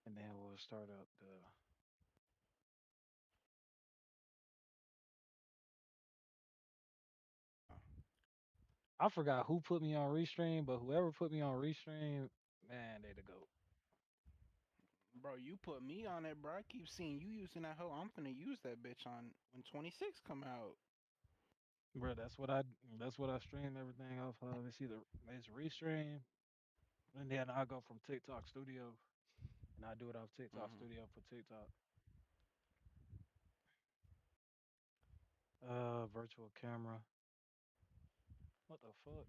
and then we'll start up the. I forgot who put me on Restream, but whoever put me on Restream, man, they the goat. Bro, you put me on it, bro. I keep seeing you using that hoe. I'm finna use that bitch on when 26 come out. Bro, that's what I stream everything off of. It's Restream, and then I go from TikTok Studio, and I do it off TikTok Hmm. Studio for TikTok. Virtual camera. What the fuck?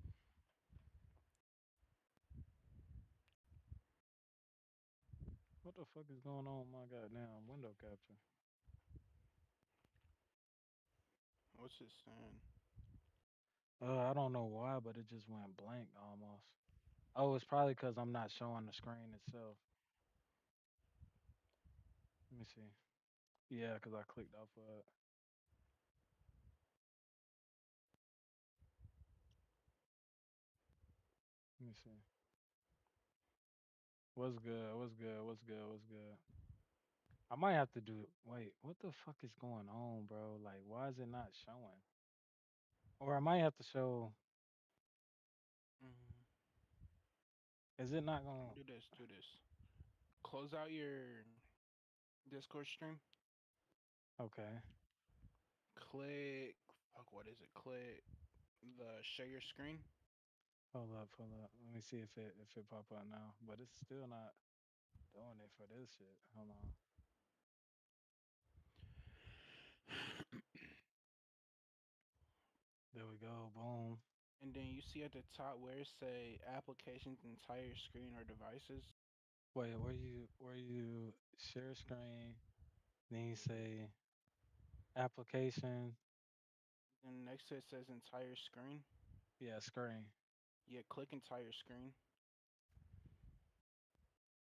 What the fuck is going on with my goddamn window capture? What's it saying? I don't know why, but it just went blank almost. Oh, it's probably because I'm not showing the screen itself. Let me see. Yeah, because I clicked off of it. Let me see. What's good? What's good? What's good? What's good? I might have to do. Wait, what the fuck is going on, bro? Like, why is it not showing? Or I might have to show. Hmm. Is it not going? Do this, do this. Close out your Discord stream. Okay. Click. Fuck, what is it? Click the share your screen. Hold up, hold up. Let me see if it pop up now. But it's still not doing it for this shit. Hold on. There we go. Boom. And then you see at the top where it say applications, entire screen or devices. Wait, where you share screen? Then you say application. And next to it says entire screen. Yeah, screen. Yeah, click entire screen.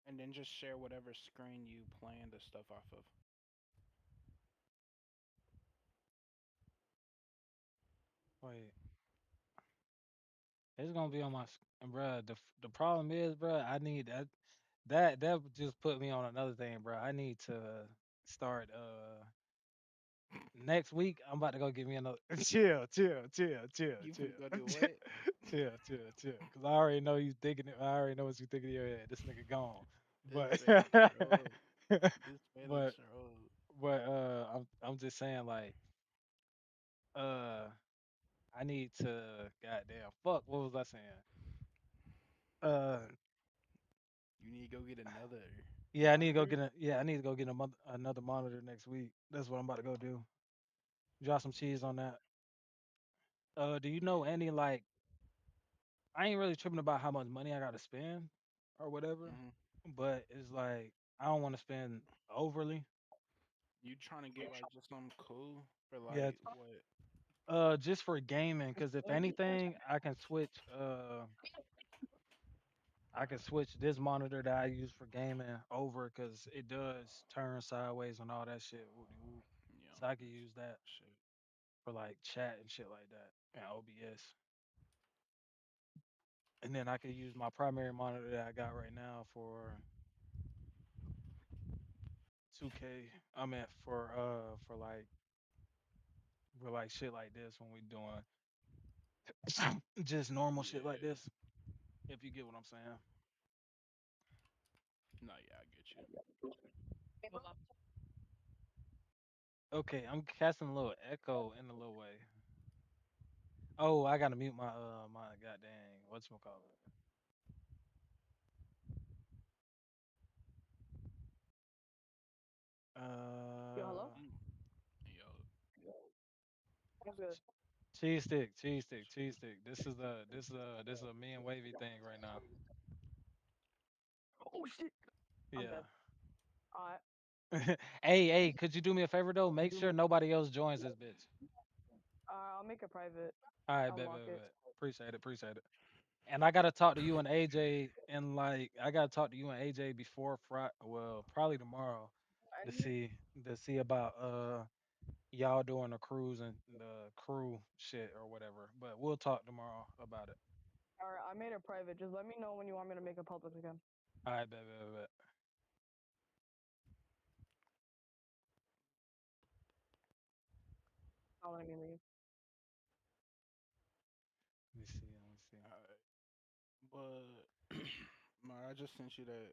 And then just share whatever screen you playing the stuff off of. Wait, it's gonna be on my and bruh. The problem is, bruh, I need that just put me on another thing, bruh. I need to start next week. I'm about to go give me another You chill, finna go do what? chill. Cause I already know you thinking it. I already know what you thinking in your head. This nigga gone, This but man a troll. This man a but troll. I'm just saying like uh I need to goddamn fuck. What was I saying? Uh You need to go get another Yeah, monitor. I need to go get another monitor next week. That's what I'm about to go do. Drop some cheese on that. Do you know Yeah. any like I ain't really tripping about how much money I gotta spend or whatever, Hmm. but it's like I don't want to spend overly. You trying to get like just something cool for Yeah, like what? just for gaming, because if anything, I can switch this monitor that I use for gaming over because it does turn sideways and all that shit. Whoop-de-whoop. Yeah, So I could that's use that shit. for like chat and shit like that and OBS. And then I could use my primary monitor that I got right now for 2K. I meant for like shit like this when we doing just normal shit like Yeah. this. If you get what I'm saying. No, yeah, I get you. Okay, I'm casting a little echo in a little way. Oh, I gotta mute my goddamn whatchamacallit. Uh Mm. Yo, cheese stick. This is a me and wavy thing right now. Yeah. Hey, could you do me a favor though? Make sure nobody else joins this bitch. All right, bet. Appreciate it. And I gotta talk to you and AJ, and like I gotta talk to you and AJ before Friday. Well, probably tomorrow to see about y'all doing the cruise and the crew shit or whatever. But we'll talk tomorrow about it. All right, bet. Let me see. Let me see. But no, I just sent you that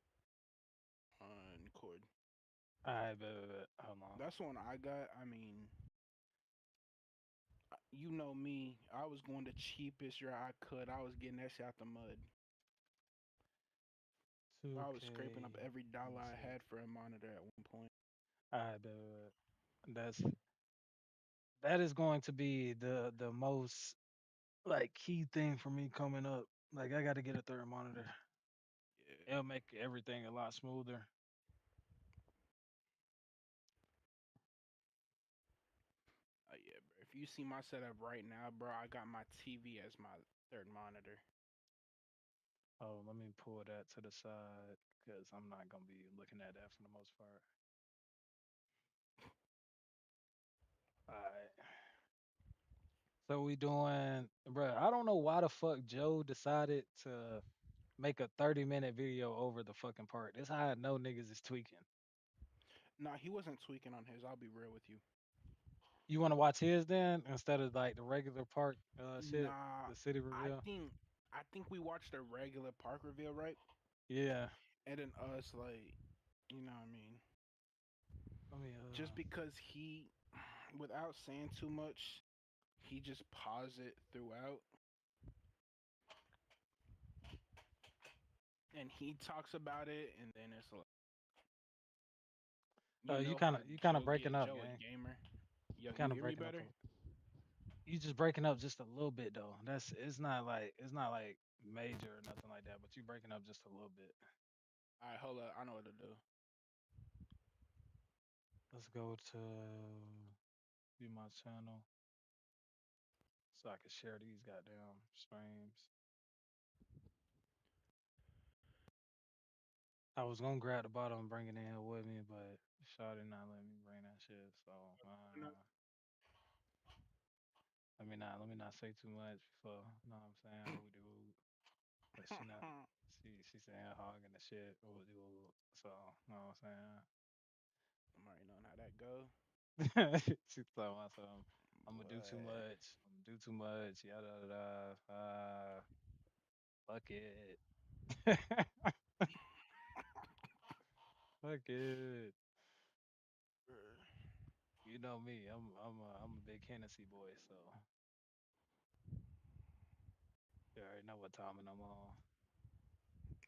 on cord. All right, bet. Hold on. That's one I got. I mean, you know me. I was going the cheapest route I could. I was getting that shit out the mud. I was 2K. scraping up every Let dollar me I see. had for a monitor at one point. All right, That's that is going to be the most like key thing for me coming up. Like I got to get a third monitor. Yeah. It'll make everything a lot smoother. Yeah, bro. If you see my setup right now, bro, I got my TV as my third monitor. Oh, let me pull that to the side because I'm not gonna be looking at that for the most part. All right. So we doing, bro. I don't know why the fuck Joe decided to make a 30-minute video over the fucking part. This how I know niggas is tweaking. Nah, he wasn't tweaking on his. I'll be real with you. You want to watch his then instead of like the regular part shit, Nah, the city I reveal? think I think we watched a regular park reveal, right? Yeah. And then us like, you know what I mean? Let me Just because he, without saying too much, he just paused it throughout, and he talks about it, and then it's like, you you know kind how of you kind of Joe breaking get up, Joe a gang. gamer. Yo, You you kind of hear me breaking up. better? You just breaking up just a little bit though. That's it's not like major or nothing like that, but you breaking up just a little bit. All right, hold up. I know what to do. Let's go to view my channel so I can share these goddamn streams. I was gonna grab the bottom and bring it in here with me, but Shawty not letting me bring that shit. So let me not say too much before. You know what I'm saying? Ooh, dude. But she not. She saying hogging the shit. Ooh, dude. So you know what I'm saying? I'm already knowing how that go. She talking about something. I'm gonna do too Boy, much. I'm gonna do too much. Yada yada. Fuck it. Fuck it. You know me. I'm a big Hennessy boy, so you already know what time I'm on.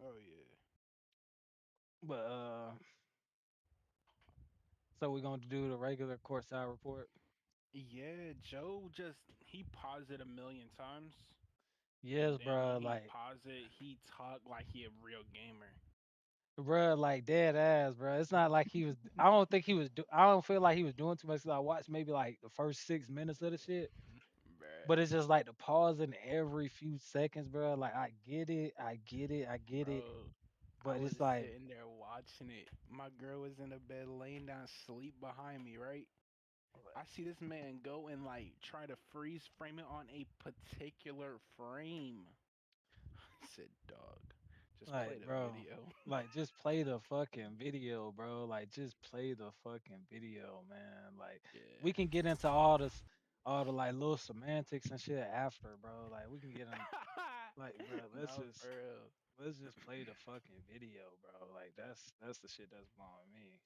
oh yeah. But so we're gonna do the regular courtside report. Yeah, Joe just he paused it a million times, and Yes, then when bro. he Like, paused it, he talked like he a real gamer. bro, like dead ass, bro. It's not like he was. I don't think he was. I don't feel like he was doing too much. 'Cause I watched maybe like the first 6 minutes of the shit. Bruh. But it's just like the pausing every few seconds, bro. Like I get it, I get it, I get it. Bro, I But was it's like, sitting there watching it. My girl was in the bed laying down asleep behind me, right? I see this man go and like try to freeze frame it on a particular frame. I said, dog, just play the bro, video. like just play the fucking video, bro. Like just play the fucking video, man. Like we Yeah. can get into all the like little semantics and shit after, bro. Like we can get in, like, bro. Let's No, just for real. let's just play the fucking video, bro. Like that's the shit that's blowing me.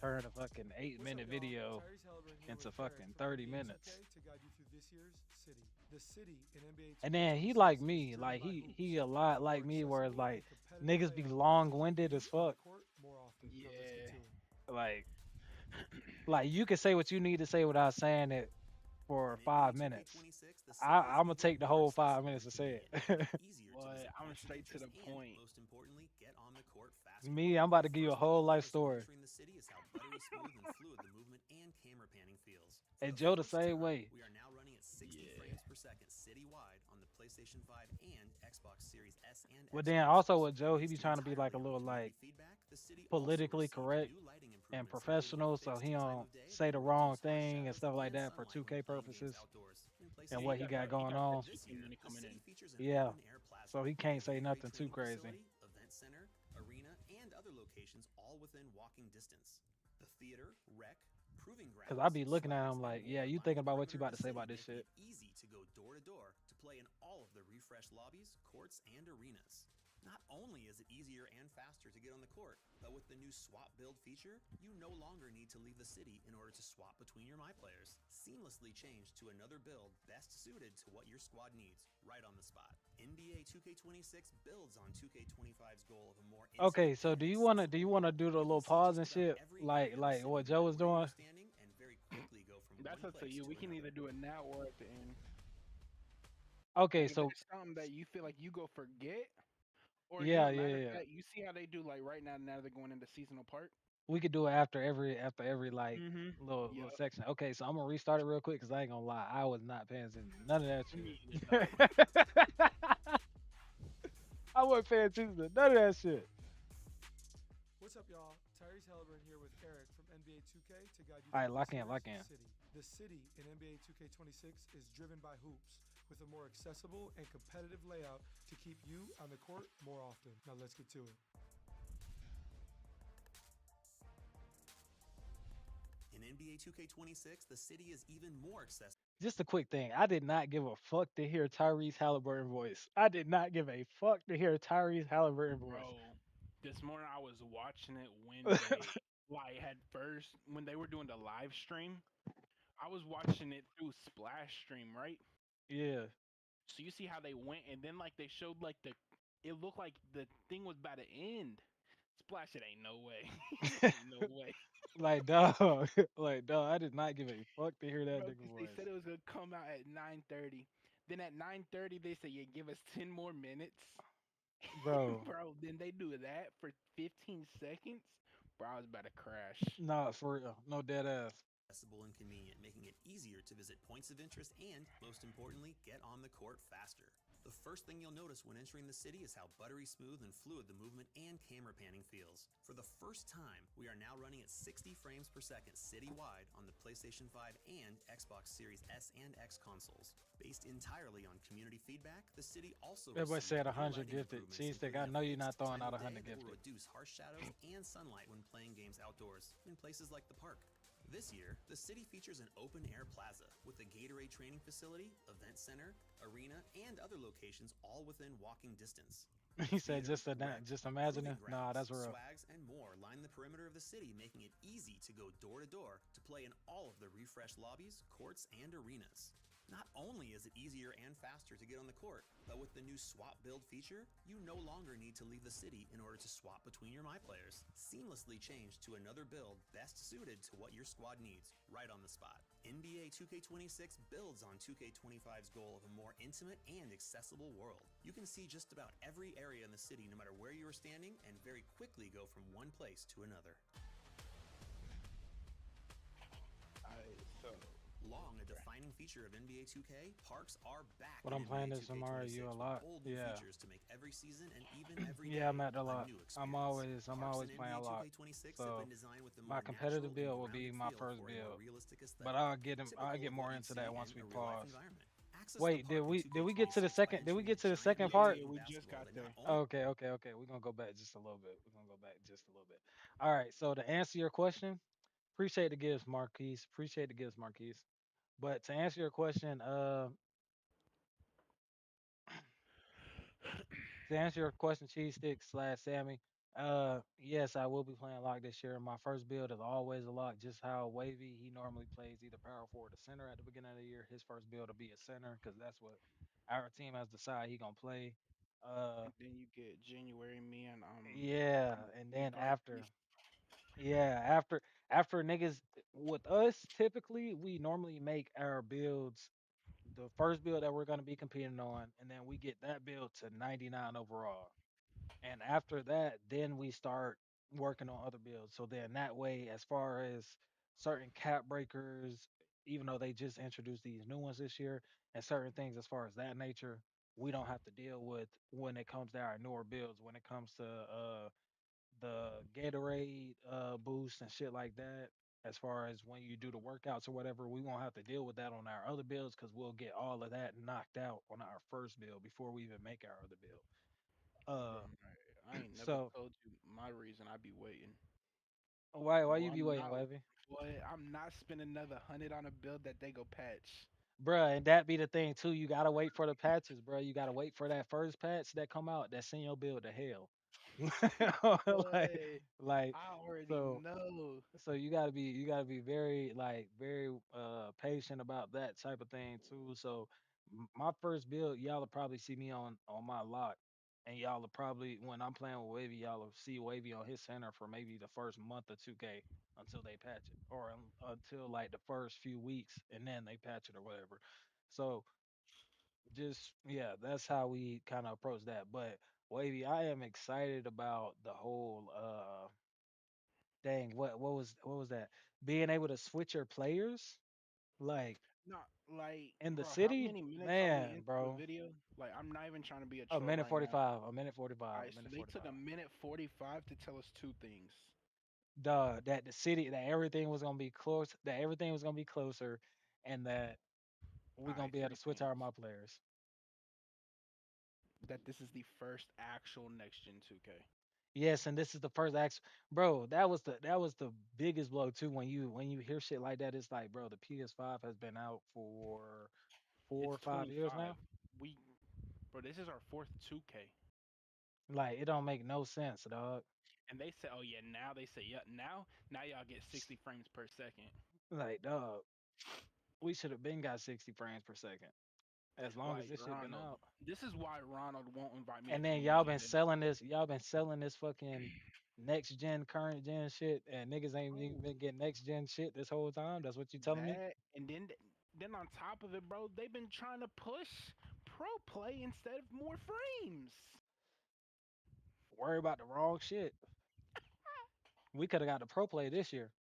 Turn a fucking eight What's up, minute y'all? video Tyrese Halliburton here into with Derek fucking from 30 NBA minutes. 2K to guide you through this year's City. The City in NBA And then he 2K26 like is me, driven like by he hoops, a lot a more like me, where it's accessible like and competitive niggas be layout long that puts winded as you on the fuck. court more often. Now let's get Yeah. to it. Like you can say what you need to say without saying it for In NBA 5 minutes. 2K26, the city is I'm gonna even take the more whole accessible 5 minutes and to say convenient, making it. it easier to Boy, visit I'm points of straight to interest the and, point. most importantly, get on the court faster. Me, I'm about to give you a First thing whole you'll life notice when story. entering the city is how buttery smooth and fluid the movement and camera panning feels. For And the Joe the first same time, way. we are now running at 60 Yeah. frames per second citywide on the PlayStation 5 and Xbox Series S and But X then also consoles. with Joe, he Thanks be to trying to be like a entirely on little like community feedback, the city also politically received correct new lighting and improvements, including a professional, so fixed he time don't of day say that the wrong reduces harsh thing and shadows stuff like and that for sunlight when 2K playing games purposes outdoors. In and Yeah, what he he PlayStation got got that. He 5, going got that on. this cheap year, money the coming city in. features an Yeah, open-air so plaza he with can't a say light-free nothing too training crazy. facility, event center, arena, and other locations locations all within walking distance. The theater, rec, proving Cause I grounds, be looking at swags, him and like, yeah, more you line thinking the about what you perimeter of about the to say city, about this making shit. it easy to go door to door to play in all of the refreshed lobbies, courts, and arenas. Not only is it easier and faster to get on the court, but with the new swap build feature, you no longer need to leave the city in order to swap between your My Players. Seamlessly change to another build best suited to what your squad needs, right on the spot. NBA 2K26 builds on 2K25's goal of a more Okay, intimate so and do accessible you wanna world. do the You can little see pause just and about shit every area of the like what city, no Joe matter was where you are doing? standing, and very quickly go from That's one up to place you. to We can another. either do it now or at the end. Okay, Like if so there's something that you feel like you go forget, or yeah, yeah, matter of yeah. fact, you see how they do like right now. Now they're going into seasonal park. We could do it after every like Mm-hmm. little Yep. section. Okay, so I'm gonna restart it real quick because I ain't gonna lie, I was not paying attention to none of that Me shit. either. No. I wasn't paying attention to none of that shit. What's up, y'all? Tyrese Halliburton here with Eric from NBA 2K to guide you All right, through lock this in, year's lock in. city. The city in NBA 2K26 is driven by hoops, with a more accessible and competitive layout to keep you on the court more often. Now let's get to it. In NBA 2K26, the city is even more accessible. Just a quick thing. I did not give a fuck to hear Tyrese Halliburton voice. I did not give a fuck to hear Tyrese Halliburton voice. Bro, this morning I was watching it when they like had first when they were doing the live stream. I was watching it through Splash Stream, right? Yeah. So you see how they went, and then like they showed like it looked like the thing was about to end. Splash, it ain't no way, ain't no way, Like dog, like dog. I did not give a fuck to hear that bro. nigga Because they voice, said it was gonna come out at 9:30. Then at 9:30 they said, "Yeah, give us 10 more minutes." bro. Bro, then they do that for 15 seconds. Bro, I was about to crash. Nah, for real, no dead ass. Accessible and convenient, making it easier to visit points of interest and, most importantly, get on the court faster. The first thing you'll notice when entering the city is how buttery smooth and fluid the movement and camera panning feels. For the first time, we are now running at 60 frames per second citywide on the PlayStation 5 and Xbox Series S and X consoles. Based entirely on community feedback, the city also That boy received said rear 100 lighting gifted. improvements, Cheese stick. I including a know you're not fixed throwing time out of 100 day that will gifted. reduce harsh shadows and sunlight when playing games outdoors in places like the park. This year, the city features an open air plaza with a Gatorade training facility, event center, arena, and other locations all within walking distance. The He said theater, just a rec, just imagine proving it. Nah, grounds, that's real. swags, and more line the perimeter of the city, making it easy to go door to door to play in all of the refreshed lobbies, courts, and arenas. Not only is it easier and faster to get on the court, but with the new swap build feature, you no longer need to leave the city in order to swap between your My Players. Seamlessly change to another build best suited to what your squad needs, right on the spot. NBA 2K26 builds on 2K25's goal of a more intimate and accessible world. You can see just about every area in the city no matter where you are standing and very quickly go from one place to another. So Long a defining feature of NBA 2K, parks are back But in I'm playing NBA this tomorrow. You a 2K26 with lot? bold new Yeah. features to make every season and even every Yeah, I'm day at a a lot. new I'm experience. always I'm Parks always in playing a NBA lot. 2K26 have been So designed with a my more competitive natural and build will be grounded my feel first for a more build. realistic But aesthetic, I'll get him. I'll typical get of what more you'd into that see once in we a real-life pause. environment. Access the Wait, park in did we get to the 2K26 by second? Did we entering a get to the giant second yeah, part? yeah, rotating we just basketball got that not there. only Okay, okay, okay. We're gonna go back just a little bit. We're gonna go back just a little bit. All right. So to answer your question, appreciate the gifts, Marquise. Appreciate the gifts, Marquise. But to answer your question, to answer your question, cheese stick slash Sammy. Yes, I will be playing lock this year. My first build is always a lock, just how Wavy he normally plays either power forward or center at the beginning of the year. His first build will be a center because that's what our team has decided he gonna play. Uh, And then you get January, me and yeah, and me then Parky. after, yeah, after niggas with us, typically we normally make our builds the first build that we're gonna be competing on, and then we get that build to 99 overall. And after that, then we start working on other builds. So then that way, as far as certain cap breakers, even though they just introduced these new ones this year, and certain things as far as that nature, we don't have to deal with when it comes to our newer builds. When it comes to the Gatorade boost and shit like that, as far as when you do the workouts or whatever, we won't have to deal with that on our other builds because we'll get all of that knocked out on our first build before we even make our other build. Uh, Right. I ain't never So told you my reason I be waiting. why Boy, you be I'm waiting, not. Wavy? Boy, I'm not spending another 100 on a build that they go patch. Bruh, and that be the thing too. You gotta wait for the patches, bruh. You gotta wait for that first patch that come out that send your build to hell. like, Boy, like, I already so know. you gotta be very very patient about that type of thing too. So my first build, y'all will probably see me on my lot, and y'all will probably when I'm playing with Wavy, y'all will see Wavy on his center for maybe the first month of 2K until they patch it, or until like the first few weeks, and then they patch it or whatever. So just yeah, that's how we kind of approach that. But Wavy, I am excited about the whole dang, what was that? Being able to switch your players like Not like, in the bro, how city, many minutes are we man, into the bro. video? Like, I'm not even trying to be a A troll minute right forty now. five, a minute 45, a Alright, so minute they forty took a five. minute 45 to tell us two things. Duh, that the city, that everything was gonna be close, that everything was gonna be closer, and that we gonna Alright, be able to three switch our things. my players. That this is the first actual next gen 2K. Yes, and this is the first act, bro. That was the biggest blow too. When you hear shit like that, it's like, bro, the PS5 has been out for four It's or 5 years 25. now. We, bro, this is our fourth 2K. Like it don't make no sense, dog. And they said, oh yeah, now they say, yeah, now y'all get 60 frames per second. Like, dog, we should have been got 60 frames per second as long as Like this shit been Ronald. out. This is why Ronald won't invite me to And then games and then y'all been selling this fucking next gen, current gen shit, and niggas ain't even bro, been getting next gen shit this whole time. That's what you telling me? and then on top of it, bro, they've been trying to push pro play instead of more frames. Worry about the wrong shit. We could have got the pro play this year.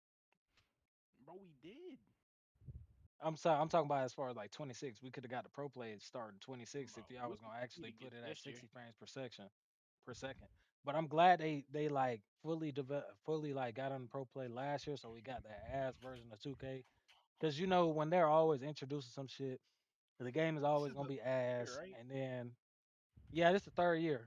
Bro, we did. I'm sorry, I'm talking about as far as like 26. We could have got the pro play starting 26 Bro, if y'all was gonna we actually didn't get put it at this year. 60 frames per second. But I'm glad they like fully like got on the pro play last year, so we got that ass version of 2K. Because when they're always introducing some shit, the game is This always is gonna the be year, ass, right? and then yeah, this is the third year.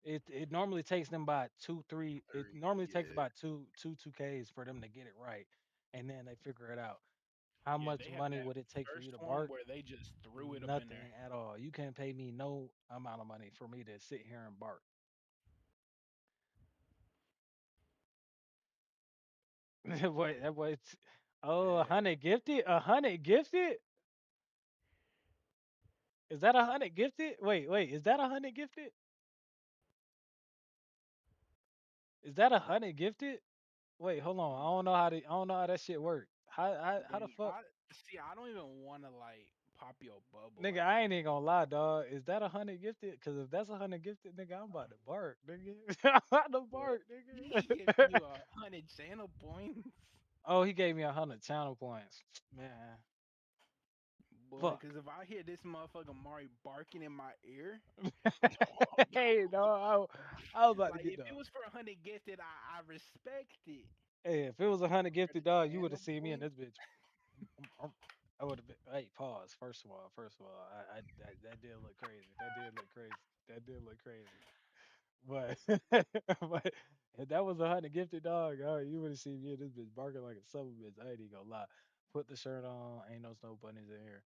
It normally takes them about two, three. It Three. normally takes Yeah. about two Ks for them to get it right, and then they figure it out. How Yeah, much they had money that would it take for you first to one bark? where they just threw it up in there. Nothing at all. You can't pay me no amount of money for me to sit here and bark. Oh, Yeah. 100 gifted. Is that 100 gifted? Wait, is that 100 gifted? Is that 100 gifted? Wait, hold on. I don't know how that shit work. How the Dang, fuck, I don't even want to like pop your bubble nigga? like I that. ain't even gonna lie, dog. Is that 100 gifted? Cause if that's 100 gifted, nigga, I'm about to bark, nigga. I'm about to But bark, he giving nigga. you 100 channel points. Oh, he gave me 100 channel points, man. Boy, Fuck. because if I hear this motherfucker Mari barking in my ear, Hey, dog. I was about to like get if it dog. was for 100 gifted, I respect it. Hey, if it was 100 gifted, For the dog, you would have channel seen me in points, this bitch. I would have been. Hey, pause. First of all, that did look crazy. That did look crazy. That did look crazy. But but if that was 100 gifted, dog, oh, you would have seen me in this bitch barking like a son of a bitch. I ain't even gonna lie. Put the shirt on. Ain't no snow bunnies in here.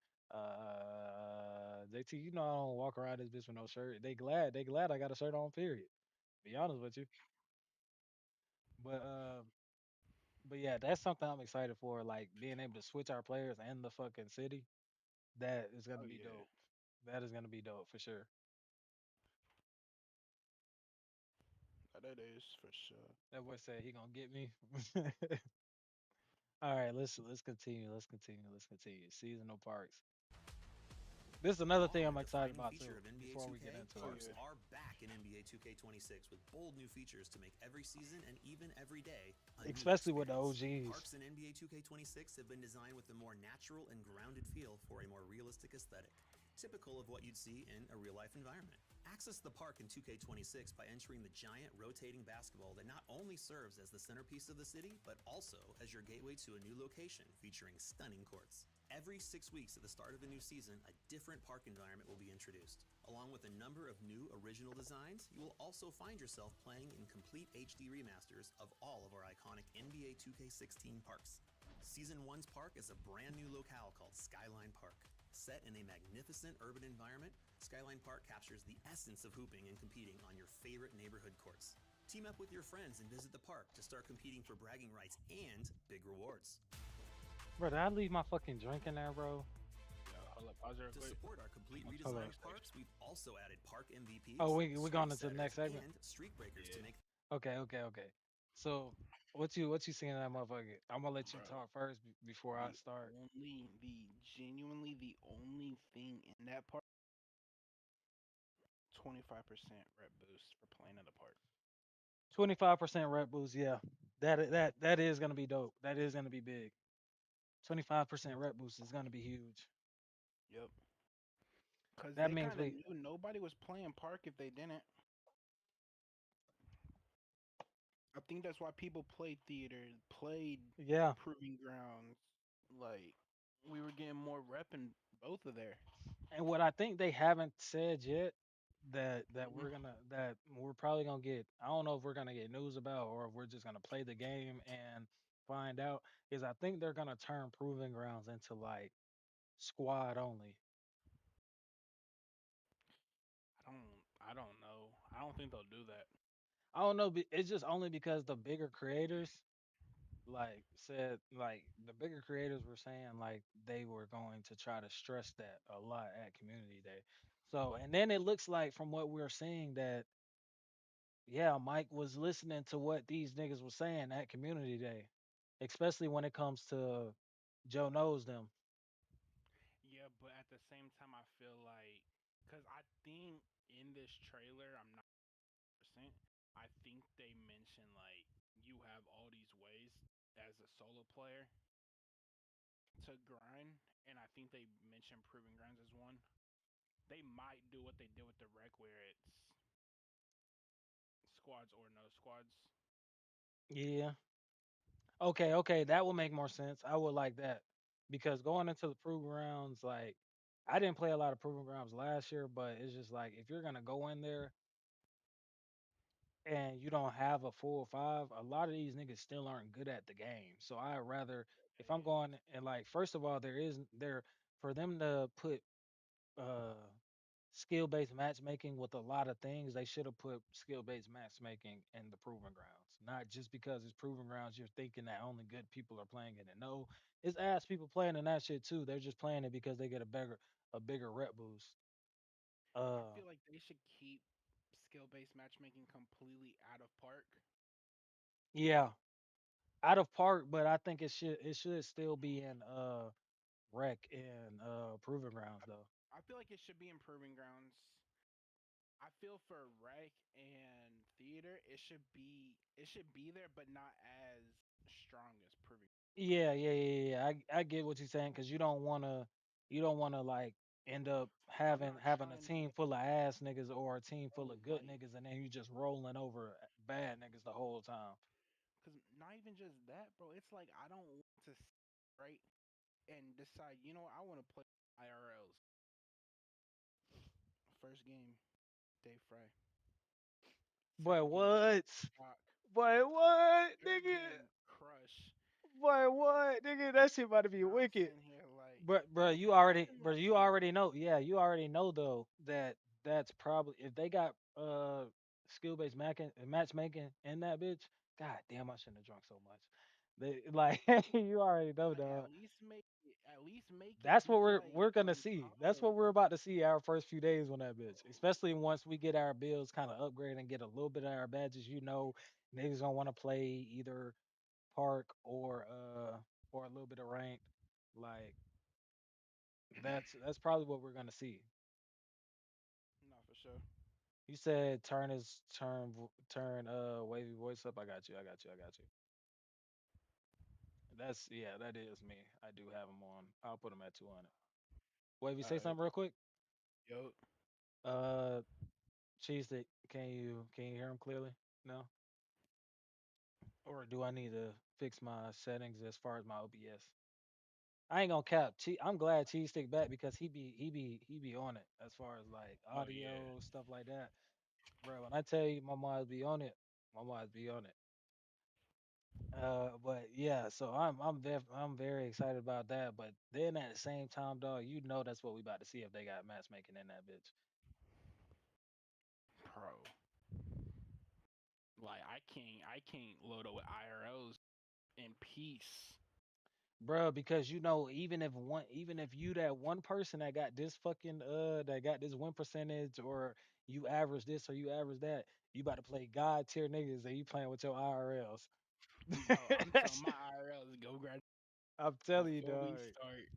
JT, I don't walk around this bitch with no shirt. They glad I got a shirt on. Period. Be honest with you. But yeah, that's something I'm excited for. Like being able to switch our players and the fucking city. That is gonna oh be yeah, dope. That is gonna be dope for sure. that is for sure. That boy said he gonna get me. All right, let's continue. Let's continue. Seasonal parks. This is another thing Awe, I'm the excited fighting about feature too. of NBA Before we get 2K, into Oh it, parks yeah. are back in NBA 2K26 with bold new features to make every season and even every day a new especially with the experience. OGs. Parks in NBA 2K26 have been designed with a more natural and grounded feel for a more realistic aesthetic, typical of what you'd see in a real life environment. Access the park in 2K26 by entering the giant rotating basketball that not only serves as the centerpiece of the city, but also as your gateway to a new location featuring stunning courts. Every 6 weeks at the start of a new season, a different park environment will be introduced. Along with a number of new original designs, you will also find yourself playing in complete HD remasters of all of our iconic NBA 2K16 parks. Season 1's park is a brand new locale called Skyline Park. Set in a magnificent urban environment, Skyline Park captures the essence of hooping and competing on your favorite neighborhood courts. Team up with your friends and visit the park to start competing for bragging rights and big rewards. Bro, did I leave my fucking drink in there, bro? Yo, hold up, pause real To quick. support our complete I'm on to the Hold up. redesign of next section. parks, we've also added park Oh, MVPs, we going streak into the setters, next segment. and streak breakers to Yeah, make. Okay, okay, okay. So, what you seeing in that motherfucker? I'm gonna let you bro. talk first before I The start. the only thing in that part, 25% rep boost for playing in the park. 25% rep boost, yeah. That is gonna be dope. That is gonna be big. 25% rep boost is gonna be huge. Yep. Cause That they means kind of we, knew nobody was playing park if they didn't. I think that's why people played theater, played yeah. proving grounds. Like we were getting more rep in both of there. And what I think they haven't said yet that Mhm. we're probably gonna get. I don't know if we're gonna get news about or if we're just gonna play the game and find out. Is I think they're gonna turn proving grounds into like squad only. I don't know. I don't think they'll do that. I don't know. It's just only because the bigger creators like said like the bigger creators were saying like they were going to try to stress that a lot at community day. So and then it looks like from what we're seeing that yeah, Mike was listening to what these niggas were saying at community day, especially when it comes to Joe knows them. Yeah, but at the same time, I feel like because I think in this trailer, I'm not percent. I think they mentioned like you have all these ways as a solo player to grind, and I think they mentioned proving grounds as one. They might do what they did with the rec, where it's squads or no squads. Yeah. Okay, okay, that will make more sense. I would like that because going into the proving grounds, like I didn't play a lot of proving grounds last year, but it's just like if you're gonna go in there and you don't have a full five, a lot of these niggas still aren't good at the game. So I'd rather if I'm They is. going and like first of all, there is there for them to put uh skill based matchmaking with a lot of things, they should have put skill based matchmaking in the proving grounds. Not just because it's proving grounds, you're thinking that only good people are playing it. And no, it's ass people playing in that shit too. They're just playing it because they get a bigger rep boost. I Uh feel like they should keep skill-based matchmaking completely out of park. yeah, out of park, but I think it should still be in rec and proving grounds though. I feel like it should be in proving grounds. I feel for rec and theater, it should be there, but not as strong as proving. Yeah, yeah, yeah, yeah. I get what you're saying because you don't wanna like end up I'm having not having a trying to team full of ass niggas or a team full go of good like, niggas and then you just rolling over bad niggas the whole time. cause not even just that, bro. It's like I don't want to right and decide. You know, what, I want to play IRLs. First game, Dave Fry. Boy, Second game, what? Rock. Boy, what, Third nigga? game, Crush. Boy, what, nigga? That shit about to be I'm wicked. sitting here like, But bro, imagine like you some already know. Yeah, you already know though that that's probably if they got skill based matchmaking in that bitch. God damn, I shouldn't have drunk so much. They like you already know, like dog. at least make it That's what be we're like we're gonna some see. That's what college. we're about to see our first few days on that bitch. Especially once we get our bills kind of upgraded and get a little bit of our badges. You know, niggas gonna want to play either park or a little bit of ranked. Like that's probably what we're gonna see. No, for sure. You said turn wavy voice up. I got you. I got you. I got you. That's yeah. That is me. I do have them on. I'll put them at 200. Wavy, All say right, something real quick. yo, Uh, Cheese stick, can you hear him clearly? No, or do I need to fix my settings as far as my OBS? I ain't gonna cap. I'm glad Cheese stick back because he be on it as far as like Oh yeah, audio stuff like that, bro. When I tell you my miles be on it, my miles be on it. But yeah, so I'm very excited about that. But then at the same time, dog, you know that's what we about to see if they got matchmaking in that bitch. pro. Like I can't load up with IRLs in peace. Bro, because even if you that one person that got this fucking that got this win percentage or you average this or you average that, you about to play god tier niggas and you playing with your IRLs. Bro, I'm telling my IRLs go grad I'm telling you, before we dog. start.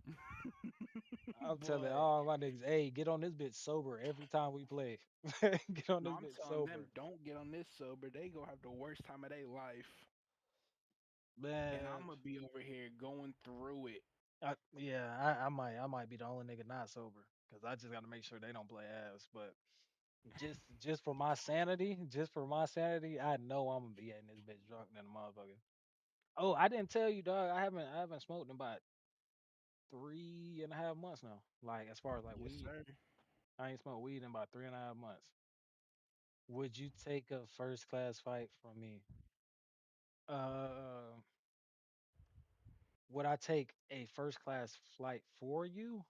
I'm telling Boy, all my niggas, hey, get on this bitch sober every time we play. Get on no, this I'm bitch telling them sober. don't get on this sober. They gonna have the worst time of their life, and I'm Man, gonna be over here going through it. yeah, I might be the only nigga not sober because I just got to make sure they don't play ass. But just for my sanity, I know I'm gonna be in this bitch drunk than a motherfucker. Oh, I didn't tell you, dog. I haven't smoked in about 3.5 months now. Like as far as like Yes, weed, sir. I ain't smoked weed in about 3.5 months. Would you take a first class fight from me? Uh, would I take a first class flight for you?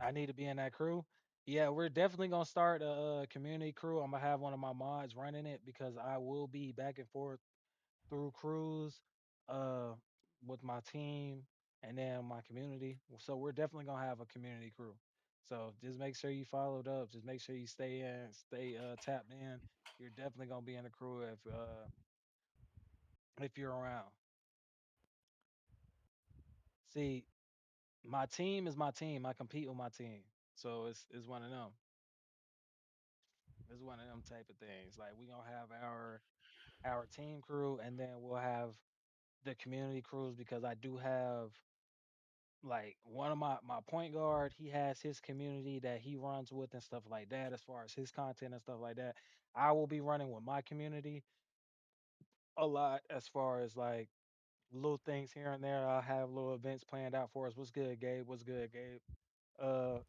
I need to be in that crew. Yeah, we're definitely gonna start a community crew. I'm gonna have one of my mods running it because I will be back and forth through crews, uh, with my team and then my community. So we're definitely gonna have a community crew. So just make sure you followed up. Just make sure you stay tapped in. You're definitely gonna be in the crew if you're around. See, my team is my team. I compete with my team. So it's one of them. It's one of them type of things. Like we gonna have our team crew, and then we'll have the community crews because I do have like one of my point guard. He has his community that he runs with and stuff like that. As far as his content and stuff like that, I will be running with my community a lot. As far as like little things here and there, I'll have little events planned out for us. What's good, Gabe? What's good, Gabe?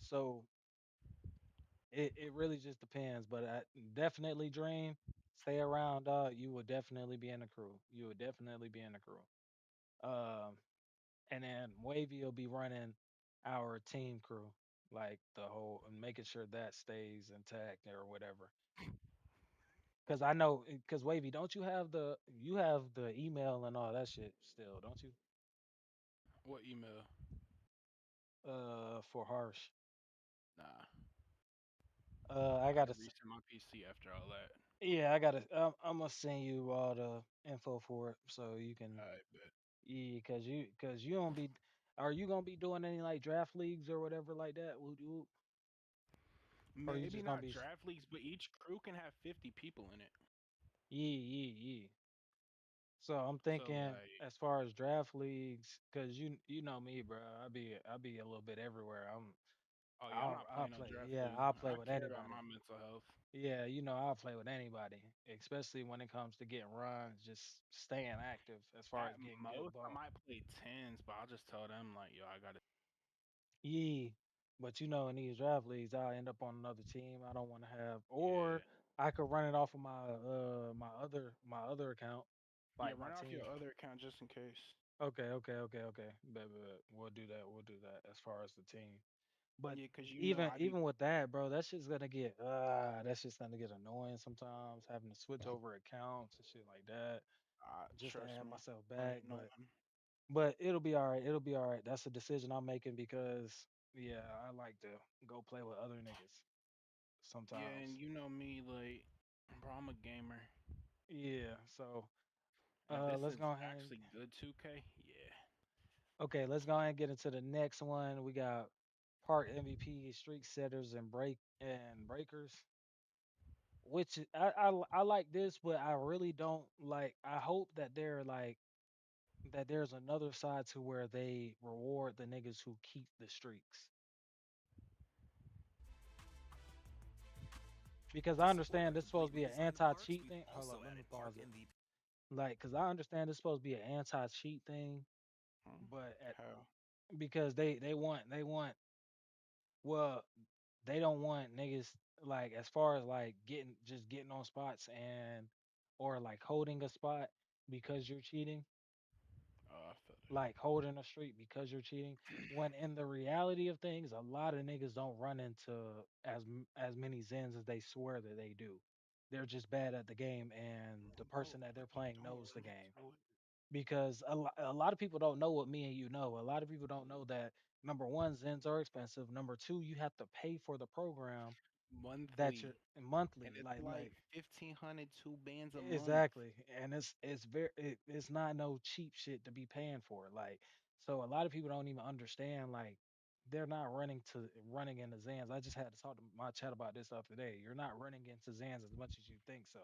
So it really just depends, but I definitely dream. Stay around, dog. You will definitely be in the crew. You will definitely be in the crew. Um, and then Wavy will be running our team crew, like the whole, and making sure that stays intact or whatever. Cause I know, cause Wavy, don't you have the email and all that shit still, don't you? What email? For Harsh. Nah, I I had to gotta, reset my PC after all that. yeah, I gotta, I'm gonna send you all the info for it so you can. All right, but Yeah, cause you don't be. Are you gonna be doing any like draft leagues or whatever like that? Or you maybe just gonna not be? draft leagues, but each crew can have 50 people in it. Yeah. So I'm So thinking like, as far as draft leagues, cause you know me, bro. I be a little bit everywhere. oh yeah, I'm I'll not I'll playing no play. draft Yeah, league. I'll play I with care about anybody. my mental health. Yeah, I'll play with anybody, especially when it comes to getting runs, just staying active as far At as getting good most, I ball. might play tens, but I'll just tell them like, yo, I got to. Yeah, but in these draft leagues, I'll end up on another team. I don't want to have, Yeah, or I could run it off of my other account, yeah. like my Run off your team. other account just in case. Okay. Bet. We'll do that. We'll do that as far as the team. But Yeah, cause even I be even with that, bro, that's just gonna get annoying sometimes having to switch over accounts and shit like that just to trust add me, myself I back. know. But it'll be all right. It'll be all right. That's a decision I'm making because yeah, I like to go play with other niggas Yeah, and sometimes. you know me, like, bro, I'm a gamer, Yeah. So and if this let's is go ahead. actually good 2K, yeah. Okay, let's go ahead and get into the next one. We got park MVP, streak setters, and breakers. I like this, but I really don't like. I hope that there's another side to where they reward the niggas who keep the streaks. because To I support understand our this is supposed complete to be an redesign of parks, anti-cheat we've thing. Hold also up, let me added pause Park it. MVP. Like, cause I understand this is supposed to be an anti-cheat thing, Hmm? but How? because they want well they don't want niggas like as far as like getting on spots and or like holding a spot because you're cheating, Oh, I feel like holding a streak because you're cheating. When in the reality of things, a lot of niggas don't run into as many zins as they swear that they do. They're just bad at the game, and the no, person that they're you playing don't knows the run game. into it Because a lot of people don't know what me and you know. A lot of people don't know that number one, Zens are expensive. Number two, you have to pay for the program that monthly, you're and monthly. it's like 1,500 2 bands a month. Exactly, and it's not no cheap shit to be paying for. Like, so a lot of people don't even understand. Like, they're not running into Zans. I just had to talk to my chat about this stuff today. You're not running into Zans as much as you think so.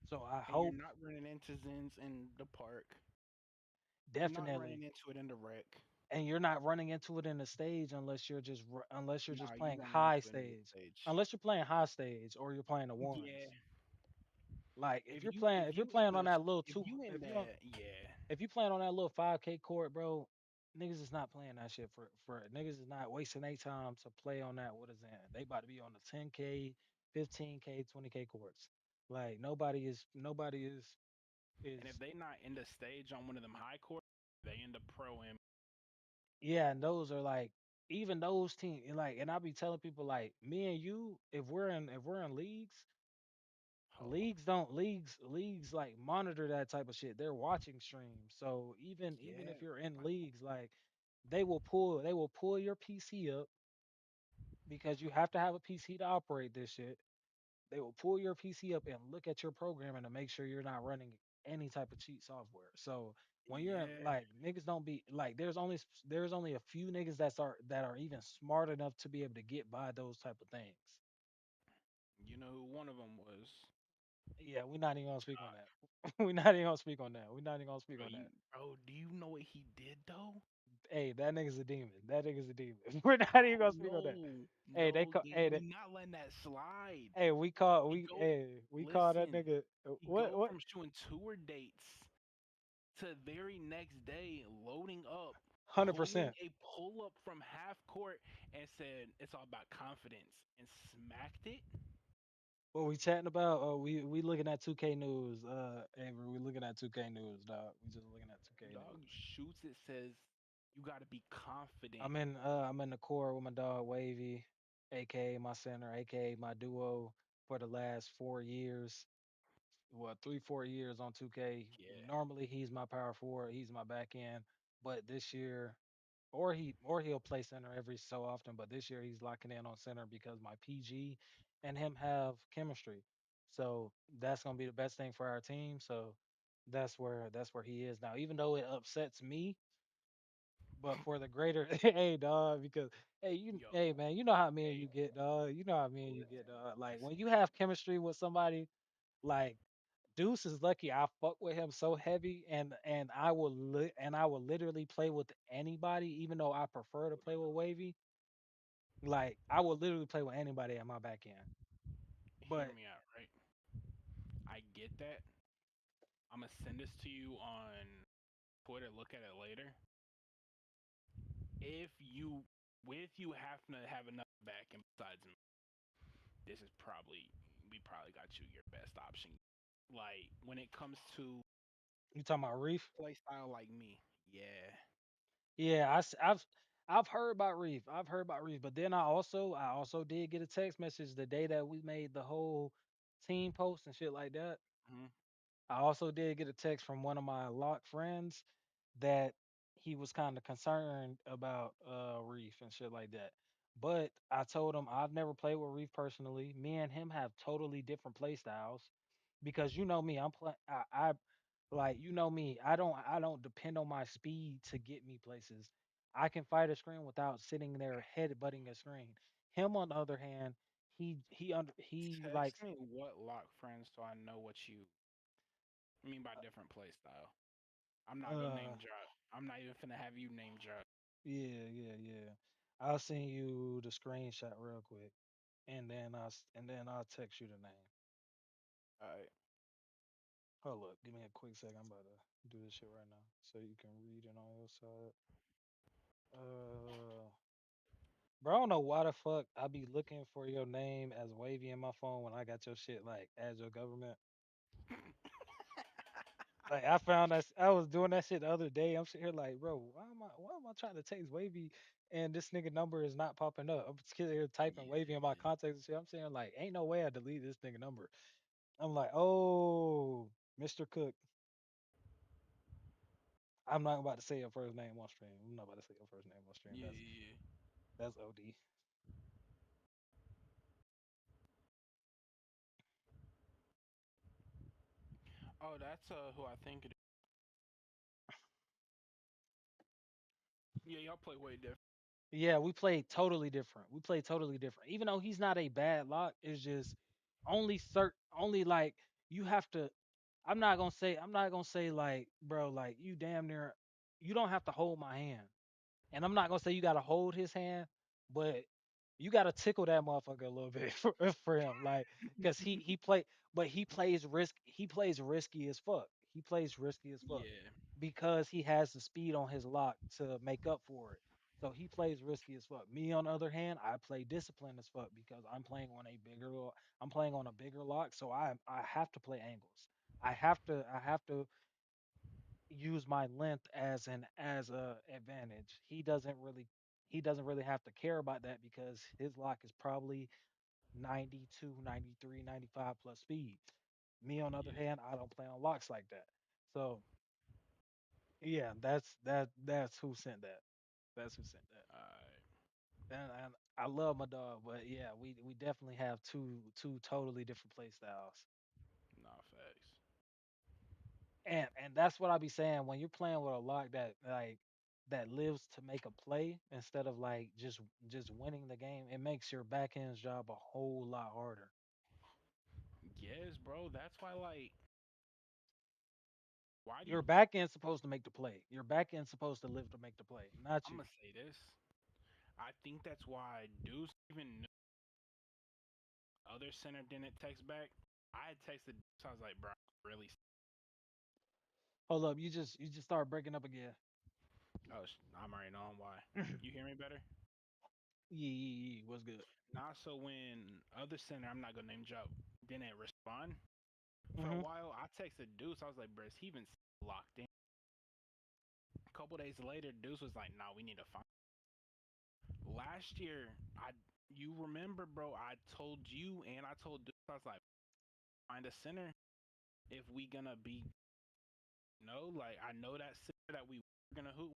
So I And you're hope not running into Zins in the park. You're not running definitely, into it in the rec. and you're not running into it in the stage unless you're Nah, just you playing running high into it in the stage. stage. Unless you're playing high stage or you're playing the Yeah. ones. Like If you if you're playing on that little if two you in if you on that, yeah. if you playing on that little 5K court, bro, niggas is not playing that shit for niggas is not wasting their time to play on that. What is that? They about to be on the 10K, 15K, 20K courts. Like And if is they not in the stage on one of them high courts, they end up pro in. yeah, and those are like even those teams like and I be telling people like me and you, if we're in leagues, Oh, leagues like monitor that type of shit. They're watching streams. So even yeah. if you're in What? leagues, like they will pull your PC up because you have to have a PC to operate this shit. They will pull your PC up and look at your programming to make sure you're not running any type of cheat software. So when you're in, Yeah. like niggas don't be like there's only a few niggas that are even smart enough to be able to get by those type of things. You know who one of them was? Yeah, we're not even gonna speak on Josh. that. We're not even gonna speak on that. We're not even gonna speak on that. Bro, do you know what he did though? Hey, that nigga's a demon. That nigga's a demon. We're not even Bro, gonna speak on that. no, Hey, they no, call. gang, Hey, we not letting that slide. hey, we call. He We go, hey, we call that listen, nigga. he What? go What? from showing tour dates to very next day loading up, 100%. pulling a pull up from half court and said it's all about confidence and smacked it. What we chatting about? We looking at 2K news. Avery, we looking at 2K news, dog. We just looking at 2K Dog news. shoots it says you got to be confident. I'm in the core with my dog Wavy, aka my center, aka my duo for the last 4 years. Well, 3 4 years on 2K. Yeah, Normally he's my power forward, he's my back end, but this year, or he'll play center every so often, but this year he's locking in on center because my PG and him have chemistry. So that's gonna be the best thing for our team. So that's where he is now. Even though it upsets me, but for the greater hey dog, because yo, hey man, you know how me and hey, you get, dog. You know how me and you get, listen, dog. Like when listen. you have chemistry with somebody, like Deuce is lucky I fuck with him so heavy, and I will literally play with anybody, even though I prefer to play with Wavy. Like I will literally play with anybody at my back end. Hear But me out, right? I get that. I'm gonna send this to you on Twitter. Look at it later. If you, with you having to have another back and besides me, this is probably we probably got you your best option. Like when it comes to you talking about Reef? play style like me, yeah. Yeah, I've heard about Reef. I've heard about Reef, but then I also did get a text message the day that we made the whole team post and shit like that. Hmm. I also did get a text from one of my lock friends that he was kind of concerned about Reef and shit like that. But I told him I've never played with Reef personally. Me and him have totally different play styles because you know me, I like you know me, I don't depend on my speed to get me places. I can fight a screen without sitting there headbutting a screen. Him on the other hand, he Text likes me what lock friends so I know what you mean by different play style. I'm not gonna uh name drop. I'm not even finna have you name drop. yeah, yeah, yeah. I'll send you the screenshot real quick. and then I'll text you the name. All right. Hold up, give me a quick second. I'm about to do this shit right now, so you can read it on your side. Uh, bro, I don't know why the fuck I be looking for your name as Wavy in my phone when I got your shit like as your government. Like I found that I was doing that shit the other day. I'm sitting here like, bro, why am I trying to text Wavy and this nigga number is not popping up? I'm just here typing Wavy in my Yeah. contacts and shit. I'm saying like, ain't no way I delete this nigga number. I'm like, oh, Mr. Cook. I'm not about to say your first name on stream. I'm not about to say your first name on stream. Yeah. That's Yeah. that's OD. Oh, that's who I think it is. Yeah, y'all play way different. Yeah, we play totally different. We play totally different. Even though he's not a bad lock, it's just only like you have to I'm not gonna say like, bro, like you damn near you don't have to hold my hand. And I'm not gonna say you gotta hold his hand, but you gotta tickle that motherfucker a little bit for him. Like, cause he plays risky as fuck. He plays risky as fuck Yeah. because he has the speed on his lock to make up for it. So he plays risky as fuck. Me on the other hand, I play disciplined as fuck because I'm playing on a bigger lock, so I have to play angles. I have to use my length as a advantage. He doesn't really have to care about that because his lock is probably 92, 93, 95 plus speed. Me on the other Yeah. hand, I don't play on locks like that. So yeah, that's who sent that. That's who sent that. All right. And I love my dog, but yeah, we definitely have two totally different play styles. Nah, facts. And that's what I be saying when you're playing with a lock that lives to make a play instead of like just winning the game. It makes your back end's job a whole lot harder. Yes, bro. That's why, like, why do Your you? back end's supposed to make the play. Your back end's supposed to live to make the play, not I'm you. gonna say this. I think that's why Deuce even knew other center didn't text back. I had texted Deuce. I was like, bro, really? Hold up, you just start breaking up again. Oh, I'm already knowing why. You hear me better? Yeah, yeah, yeah. What's good? Nah. So when other center, I'm not gonna name drop, didn't respond for a Hmm. while. I texted Deuce. I was like, bro, is he even locked in? A couple days later, Deuce was like, nah, we need to find. Last year, I you remember, bro? I told you and I told Deuce. I was like, find a center if we gonna be no, like I know that center that we were gonna hoop,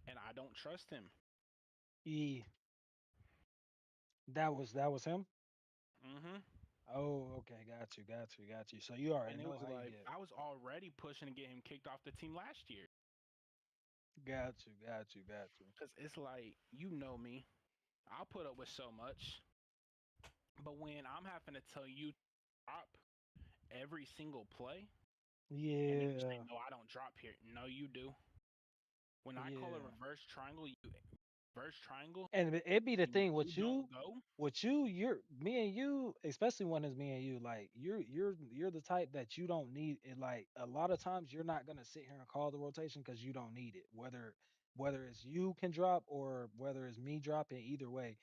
and I don't trust him. Yeah, that was him. Hmm. Oh, okay, got you. So you already And it know was how you like get. I was already pushing to get him kicked off the team last year, Got you. cause it's like you know me, I'll put up with so much, but when I'm having to tell you to drop every single play, and then you say Yeah, no, I don't drop here. No, you do. When I call a yeah. reverse triangle, you reverse triangle, And it be the and thing you don't go. with you, you're me and you, especially when it's me and you, like you're the type that you don't need it. Like a lot of times, you're not gonna sit here and call the rotation because you don't need it. Whether it's you can drop or whether it's me dropping, either way,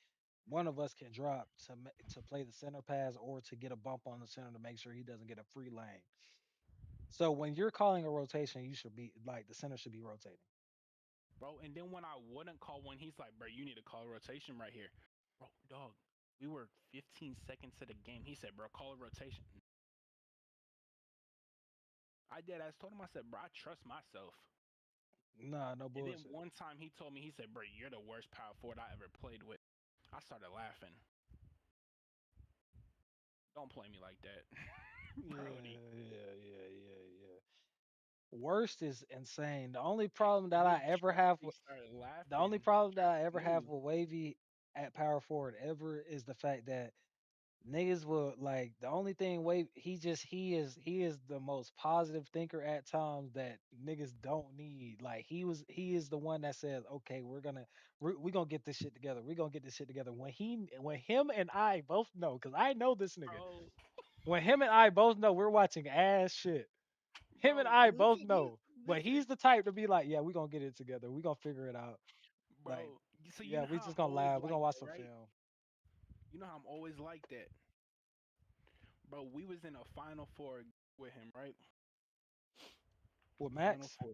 one of us can drop to play the center pass or to get a bump on the center to make sure he doesn't get a free lane. So when you're calling a rotation, you should be like the center should be rotating. Bro. And then when I wouldn't call one, he's like, bro, you need to call a rotation right here. Bro, dog, we were 15 seconds to the game. He said, bro, call a rotation. I did. I told him, I said, bro, I trust myself. Nah, no And then bullshit. one time he told me, he said, bro, you're the worst power forward I ever played with. I started laughing. Don't play me like that, Yeah, Brody. yeah. Worst is insane. The only I problem that I ever have legitimately with started the only laughing. problem that Trying I to ever have move. with Wavy at power forward ever is the fact that niggas will like the only thing wait he is the most positive thinker at times that niggas don't need. Like he is the one that says, okay, we're gonna get this shit together. We're gonna get this shit together. When him and I both know, because I know this nigga. Bro, When him and I both know we're watching ass shit. Him and bro, I both listen, know. But listen, he's the type to be like, yeah, we're gonna get it together. We're gonna figure it out. Like, bro. So you yeah, know we how just I'm gonna always laugh. We're gonna like watch that, some right? film. You know how I'm always like that, bro. We was in a Final Four with him, right? With Final Max, Four.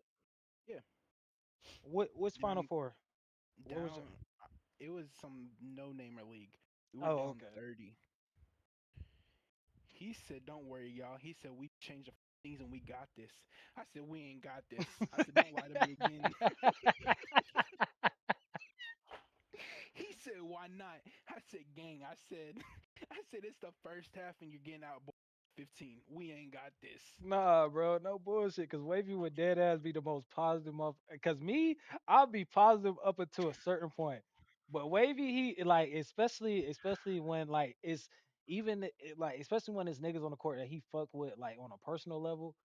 Yeah, what's Final down, Four? What was down. It was some no-namer league. We were oh, down okay. 30. He said, "Don't worry, y'all." He said, "We changed the things and we got this." I said, "We ain't got this." I said, "Don't lie to me again." He said, "Why not?" I said, "Gang." I said, "I said it's the first half and you're getting out 15. We ain't got this." Nah, bro, no bullshit. Cause Wavy would dead ass be the most positive Cause me, I'll be positive up until a certain point. But Wavy, he like, especially when like it's like especially when it's niggas on the court that he fuck with like on a personal level,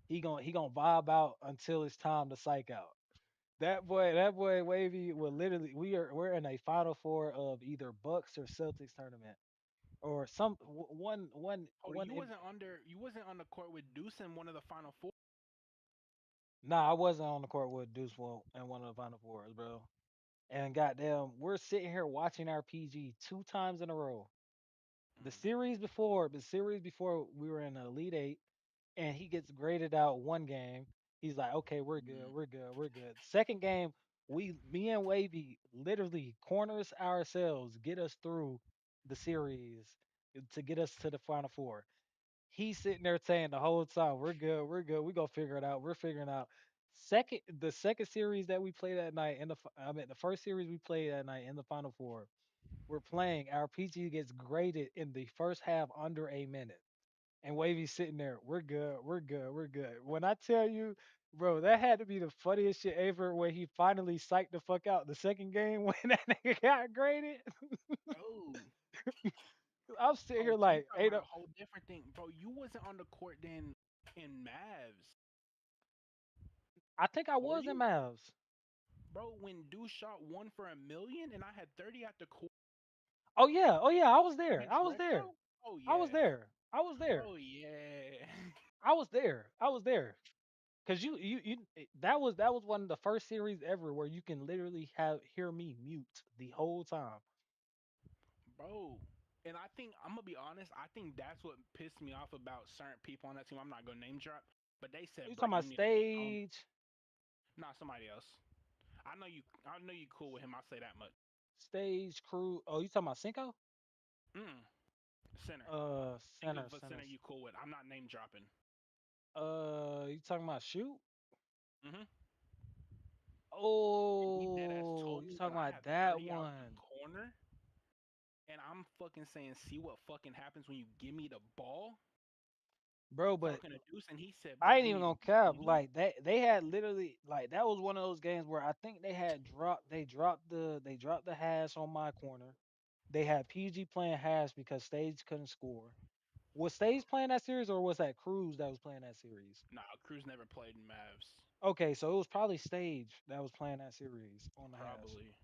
he gonna vibe out until it's time to psych out. That boy Wavy will literally we're in a final four of either Bucks or Celtics tournament or Oh, you wasn't on the court with Deuce in one of the final four. Nah, I wasn't on the court with Deuce in one of the final fours, bro. And goddamn, we're sitting here watching our PG two times in a row. The series before we were in the Elite Eight, and he gets graded out one game. He's like, okay, we're good, Mm. we're good, we're good. Second game, me and Wavy literally corners ourselves, get us through the series to get us to the final four. He's sitting there saying the whole time, we're good, we're good, we gonna figure it out, we're figuring out. The second series that we played that night I mean the first series we played that night in the final four, we're playing. Our PG gets graded in the first half under a minute. And Wavy's sitting there, we're good, we're good, we're good. When I tell you, bro, that had to be the funniest shit ever when he finally psyched the fuck out the second game when that nigga got graded. Oh, I'm sitting oh, here so you like, talking ain't about no, a whole different thing, bro? You wasn't on the court then in Mavs, I think I were was in you, Mavs. bro? When Deuce shot 1 for 1 million and I had 30 at the court Oh yeah, I was there. I against was there. Retro. Oh I was yeah, there. I was there. oh yeah. I was there. I was there. Cause that was one of the first series ever where you can literally have hear me mute the whole time. Bro. And I think I'm gonna be honest. I think that's what pissed me off about certain people on that team. I'm not gonna name drop, but they You said, "Bro, talking about you need to be humble." stage, Not somebody else. I know you. I know you cool with him. I say that much. stage crew? Oh, you talking about Cinco? Mm. Center. Think Center, of a center. center you cool with. I'm not name dropping. You talking about shoot? Mm-hmm. And he dead ass Oh, told you me talking when I about have that 30 out the one, corner, and I'm fucking saying, "See what fucking happens when you give me the ball." bro? But Talking to Deuce, and he said, "Bro, I ain't you even need to gonna be cap. humble." Like they had literally like that was one of those games where I think they dropped the hash on my corner. They had PG playing hash because Stage couldn't score. Was Stage playing that series or was that Cruz that was playing that series? Nah, Cruz never played in Mavs. Okay, so it was probably Stage that was playing that series on the hash. Probably.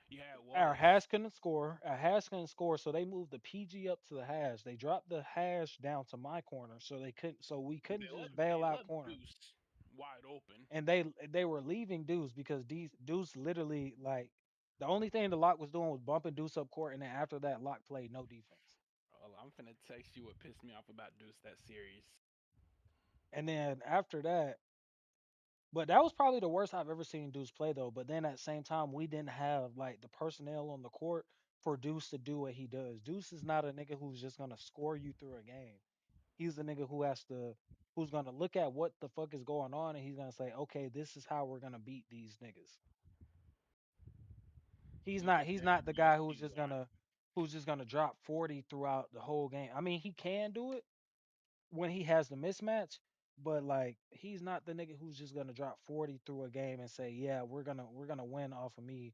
Yeah, it Our was. hash couldn't score. Our hash couldn't score, so they moved the PG up to the hash. They dropped the hash down to my corner, so they couldn't. So we couldn't just bail They out left corner. Deuce wide open. And they were leaving Deuce because Deuce literally like the only thing the lock was doing was bumping Deuce up court, and then after that, lock played no defense. Well, I'm finna text you what pissed me off about Deuce that series. And then after that, but that was probably the worst I've ever seen Deuce play though. But then at the same time, we didn't have like the personnel on the court for Deuce to do what he does. Deuce is not a nigga who's just gonna score you through a game. He's the nigga who's gonna look at what the fuck is going on and he's gonna say, okay, this is how we're gonna beat these niggas. He's Look not at he's their not the guy USP one. who's just gonna drop 40 throughout the whole game. I mean, he can do it when he has the mismatch, but like he's not the nigga who's just gonna drop 40 through a game and say, yeah, we're gonna win off of me.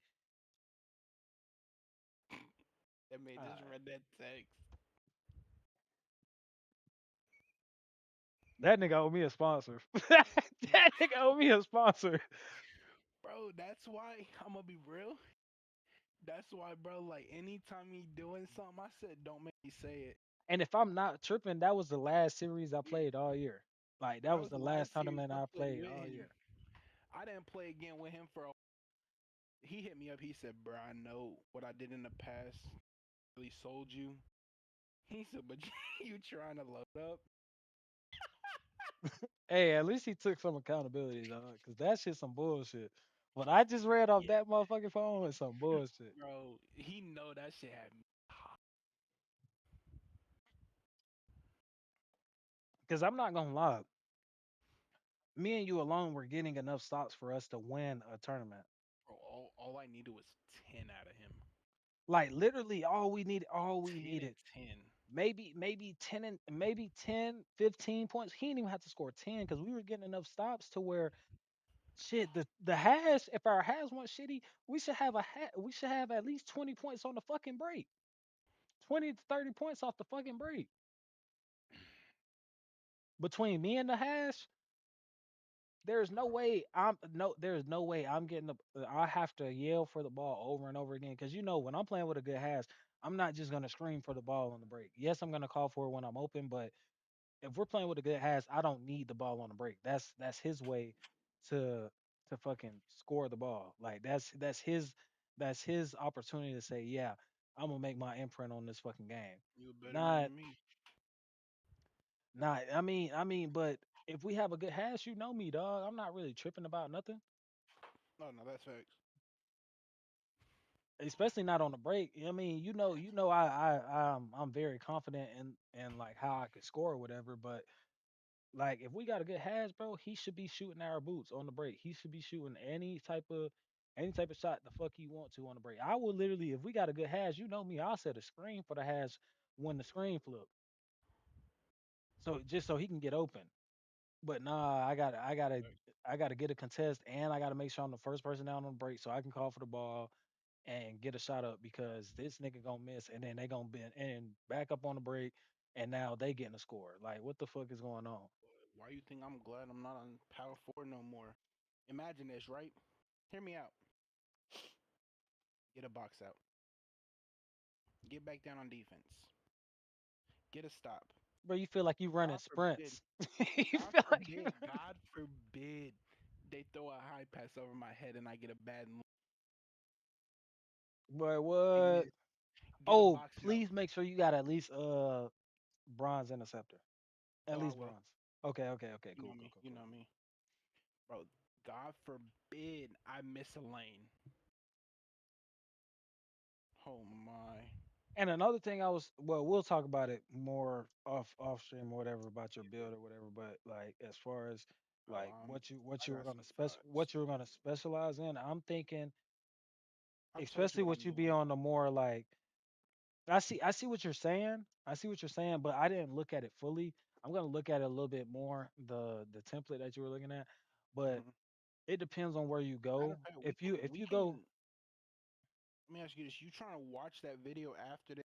That man Uh, just read that text. That nigga owe me a sponsor. That nigga owe me a sponsor. Bro, that's why I'm gonna be real. That's why, bro. Like anytime he doing something, I said, don't make me say it. And if I'm not tripping, that was the last series I played all year. Like that That was was the the last last series tournament I I played played with all him. year. I didn't play again with him for. He hit me up. He said, "Bro, I know what I did in the past really sold you." He said, "But you trying to load up?" Hey, at least he took some accountability, dog, because that shit's some bullshit. What I just read off Yeah, that motherfucking phone is some bullshit. bro. He know that shit had me. Because I'm not gonna lie, me and you alone were getting enough stops for us to win a tournament. Bro, all I needed was 10 out of him. Like literally all we 10 and needed, 10. maybe 10 and maybe 10, 15 points. He didn't even have to score 10 because we were getting enough stops to where shit, the hash, if our hash went shitty, we should have at least 20 points on the fucking break. 20 to 30 points off the fucking break. Between me and the hash, there's no way I'm getting I have to yell for the ball over and over again because when I'm playing with a good hash, I'm not just gonna scream for the ball on the break. Yes, I'm gonna call for it when I'm open, but if we're playing with a good hash, I don't need the ball on the break. That's his way to fucking score the ball. Like that's his opportunity to say, yeah, I'm gonna make my imprint on this fucking game. You a better man Not than me. but if we have a good hash, you know me, dog. I'm not really tripping about nothing, Oh, no, that's facts. especially not on the break. I mean, I'm very confident in like how I could score or whatever, but like if we got a good hash, bro, he should be shooting our boots on the break. He should be shooting any type of shot the fuck he want to on the break. I will literally, if we got a good hash, you know me, I'll set a screen for the hash when the screen flip. So just so he can get open. But nah, I gotta get a contest and I gotta make sure I'm the first person down on the break so I can call for the ball and get a shot up because this nigga gonna miss and then they gonna be and back up on the break and now they getting a score. Like what the fuck is going on? Why you think I'm glad I'm not on power four no more? Imagine this, right? Hear me out. Get a box out. Get back down on defense. Get a stop. Bro, you feel like you running God forbid. sprints. You God feel like you forbid. God forbid. They throw a high pass over my head and I get a bad look. boy, Thing what? is, get a Oh, box out. please make sure you got at least bronze interceptor. At Oh, I least will. bronze. Okay, You know cool, cool, me. cool, You cool. know me. Bro, God forbid I miss a lane. Oh my. And another thing we'll talk about it more off stream or whatever about your build or whatever, but like as far as Oh, like I got some what thoughts. you were gonna specialize in, I'm thinking I'm telling you especially what what I'm you be doing. on the more like I see what you're saying. I see what you're saying, but I didn't look at it fully. I'm gonna look at it a little bit more, the template that you were looking at. But Mhm. it depends on where you Matter of go. fact, If we you go, can. Let me ask you this: you trying to watch that video after the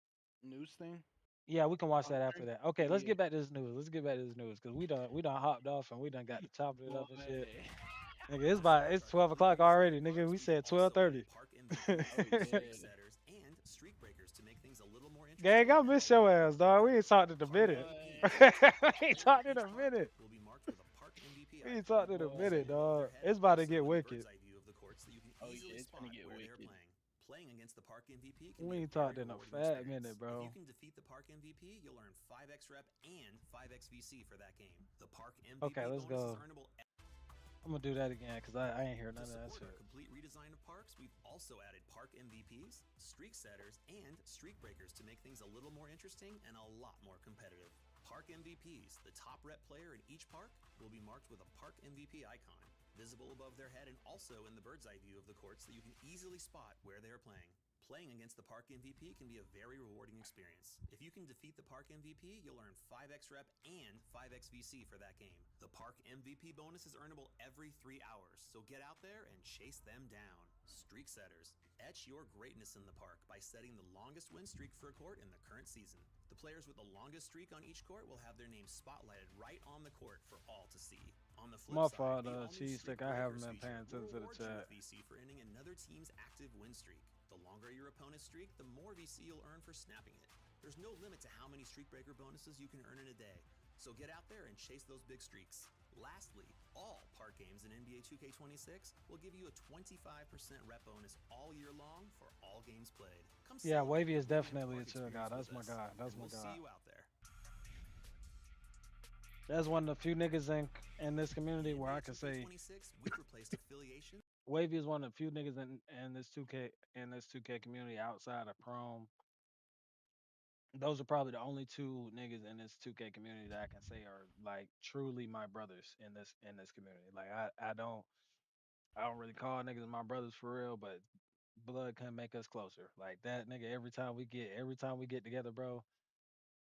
news thing yeah, we can watch on that after stream? that. Okay, let's Yeah, get back to this news. Let's get back to this news because we done hopped off and we done got to chopping it boy. up and shit. Nigga, Besides it's our 12 o'clock legendary streak already. Nigga, parks, we we've said twelve also thirty. added park MVPs, Oh streak yeah, setters, and streak breakers to make things a little more Gang, interesting I and miss a your lot ass, more dog. We ain't competitive. talked in a Park minute. boy. MVPs, the top We red ain't player in talked in each a park, minute. will be marked with a Park MVP We ain't icon, talked in a Boy. minute, visible above their dog. head It's and about to also get in the wicked. bird's eye view of the court so you can Oh yeah, easily it's gonna spot get where they are wicked. playing. Playing against the Park MVP can be We a ain't very talked in a rewarding fat minute, experience. If you bro. can defeat the Park MVP, you'll earn 5x rep and 5x VC for that game. The Park Okay, MVP let's bonus is go. earnable. I'm gonna do that again because I ain't hear To none of that support our shit. complete redesign of parks, we've also added park MVPs, streak setters, and streak breakers to make things a little more interesting and a lot more competitive. Park MVPs, the top rep player in each park, will be marked with a Park MVP icon, visible above their head and also in the bird's eye view of the court so you can easily spot where they are playing. Playing against the Park MVP can be a very rewarding experience. If you can defeat the Park MVP, you'll earn 5x rep and 5x VC for that game. The Park MVP bonus is earnable every 3 hours, so get out there and chase them down. Streak setters. Etch your greatness in the park by setting the longest win streak for a court in the current season. The players with the longest streak on each court will have their names spotlighted right on the court for all to see. On the flip My side, fault, the all new cheese Streak stick. I haven't Breakers been paying feature will attention to the reward you chat. with VC for ending another team's active win streak. The longer your opponent's streak, the more VC you'll earn for snapping it. There's no limit to how many Streak Breaker bonuses you can earn in a day, so get out there and chase those big streaks. Lastly, all park games in NBA 2K26 will give you a 25% rep bonus all year long for all games played. Come Yeah, celebrate Wavy the is winning definitely a park chill guy. experience That's with my us, guy. That's and my we'll see guy. you out there. That's one of the few niggas in this In community where I NBA can say 2K26, we've replaced affiliation. Wavy is one of the few niggas in this 2K community outside of Chrome. Those are probably the only two niggas in this 2K community that I can say are like truly my brothers in this community. Like I don't really call niggas my brothers for real, but blood can make us closer. Like that nigga every time we get together, bro,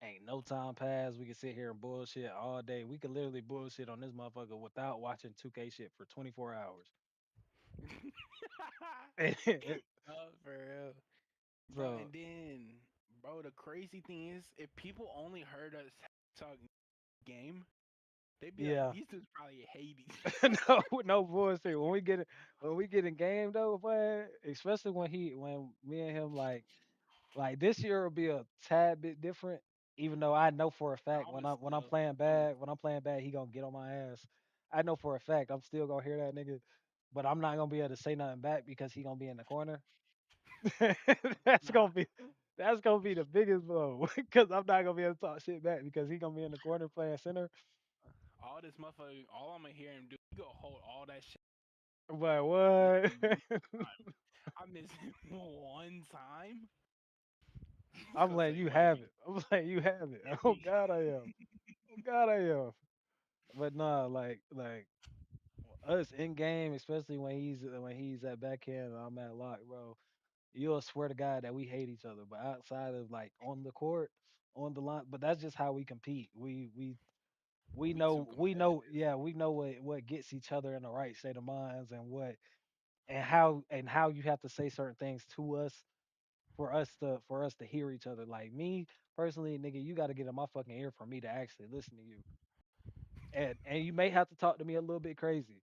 ain't no time pass. We can sit here and bullshit all day. We could literally bullshit on this motherfucker without watching 2K shit for 24 hours. Oh, for real. Bro, So and then, bro, the crazy thing is, if people only heard us talk game, they'd be like, yeah. these dudes probably hate each No, no bullshit. When we get in game though, boy, especially when me and him like this year will be a tad bit different. Even though I know for a fact when I'm Honestly, when I'm though, playing honestly. bad, when I'm playing bad, he gonna get on my ass. I know for a fact I'm still gonna hear that nigga, but I'm not gonna be able to say nothing back because he gonna be in the corner. that's Nah, gonna be that's gonna be the biggest blow because I'm not gonna be able to talk shit back because he gonna be in the corner playing center. all this motherfucker, all I'm gonna hear him do, he go hold all that shit. But Miss what? him one time. I miss him one time. He's I'm gonna letting say, you have wait, it. I'm letting you have it. hit Oh me. God, I am. Oh God, I am. But nah, like us in game, especially when he's at backhand and I'm at lock, bro. You'll swear to God that we hate each other. But outside of like on the court, on the line, but that's just how we compete. We We too know, competitive. yeah, we know what gets each other in the right state of minds and how you have to say certain things to us for us to hear each other. Like me personally, nigga, you got to get in my fucking ear for me to actually listen to you. And you may have to talk to me a little bit crazy.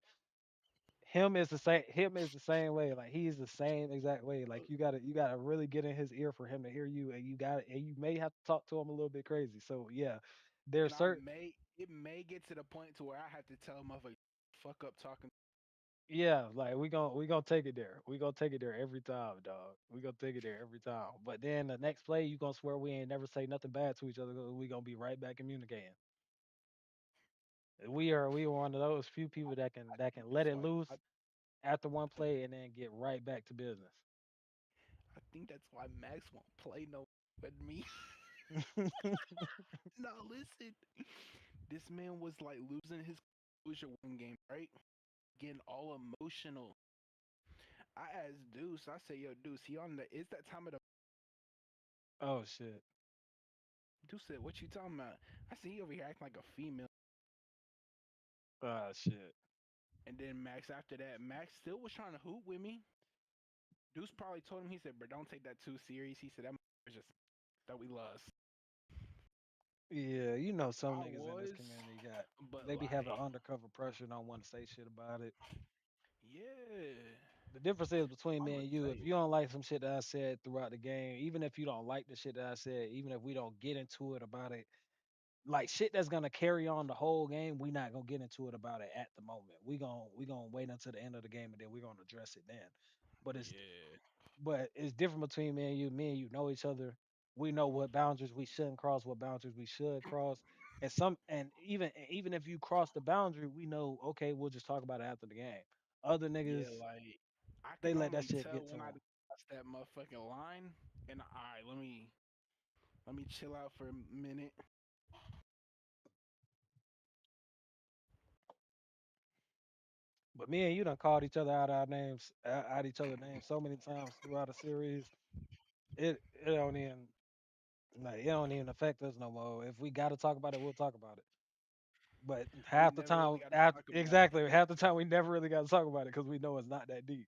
Him is the same way. Like he's the same exact way. Like you gotta really get in his ear for him to hear you, and you may have to talk to him a little bit crazy. So yeah, there's And certain it may get to the point to where I have to tell him, motherfucker, fuck up talking. yeah, like we gonna take it there. We gonna take it there every time, dog. We gonna take it there every time. But then the next play, you gonna swear we ain't never say nothing bad to each other. 'Cause we gonna be right back communicating. We are one of those few people that can let That's it why loose I, after one play and then get right back to business. I think that's why Max won't play no with me. No, listen. This man was like losing his composure one game, right? Getting all emotional. I asked Deuce, I say, yo, Deuce, he on the is that time of the Oh shit. Deuce said, what you talking about? I see he over here acting like a female. Oh shit. And then Max after that, Max still was trying to hoop with me. Deuce probably told him, he said, bro, don't take that too serious. He said that was just that we lost. Yeah, some I niggas in this was, community got but they be having like, undercover pressure and don't want to say shit about it. yeah. The difference is between I'm me gonna and you. tell If you. you don't like some shit that I said throughout the game, even if you don't like the shit that I said, even if we don't get into it about it, like shit that's gonna carry on the whole game, we not gonna get into it about it at the moment. We gonna wait until the end of the game and then we're gonna address it then. But it's Yeah. but it's different between me and you. Me and you know each other. We know what boundaries we shouldn't cross, what boundaries we should cross. And even if you cross the boundary, we know okay, we'll just talk about it after the game. Other Yeah, niggas, like I they can let that normally shit tell get to when I them. cross that motherfucking line. And all right, let me chill out for a minute. But me and you done called each other out each other names so many times throughout the series. It don't even affect us no more. If we got to talk about it, we'll talk about it. But We half the never really time, got to after, talk about it. exactly half the time, we never really got to talk about it because we know it's not that deep.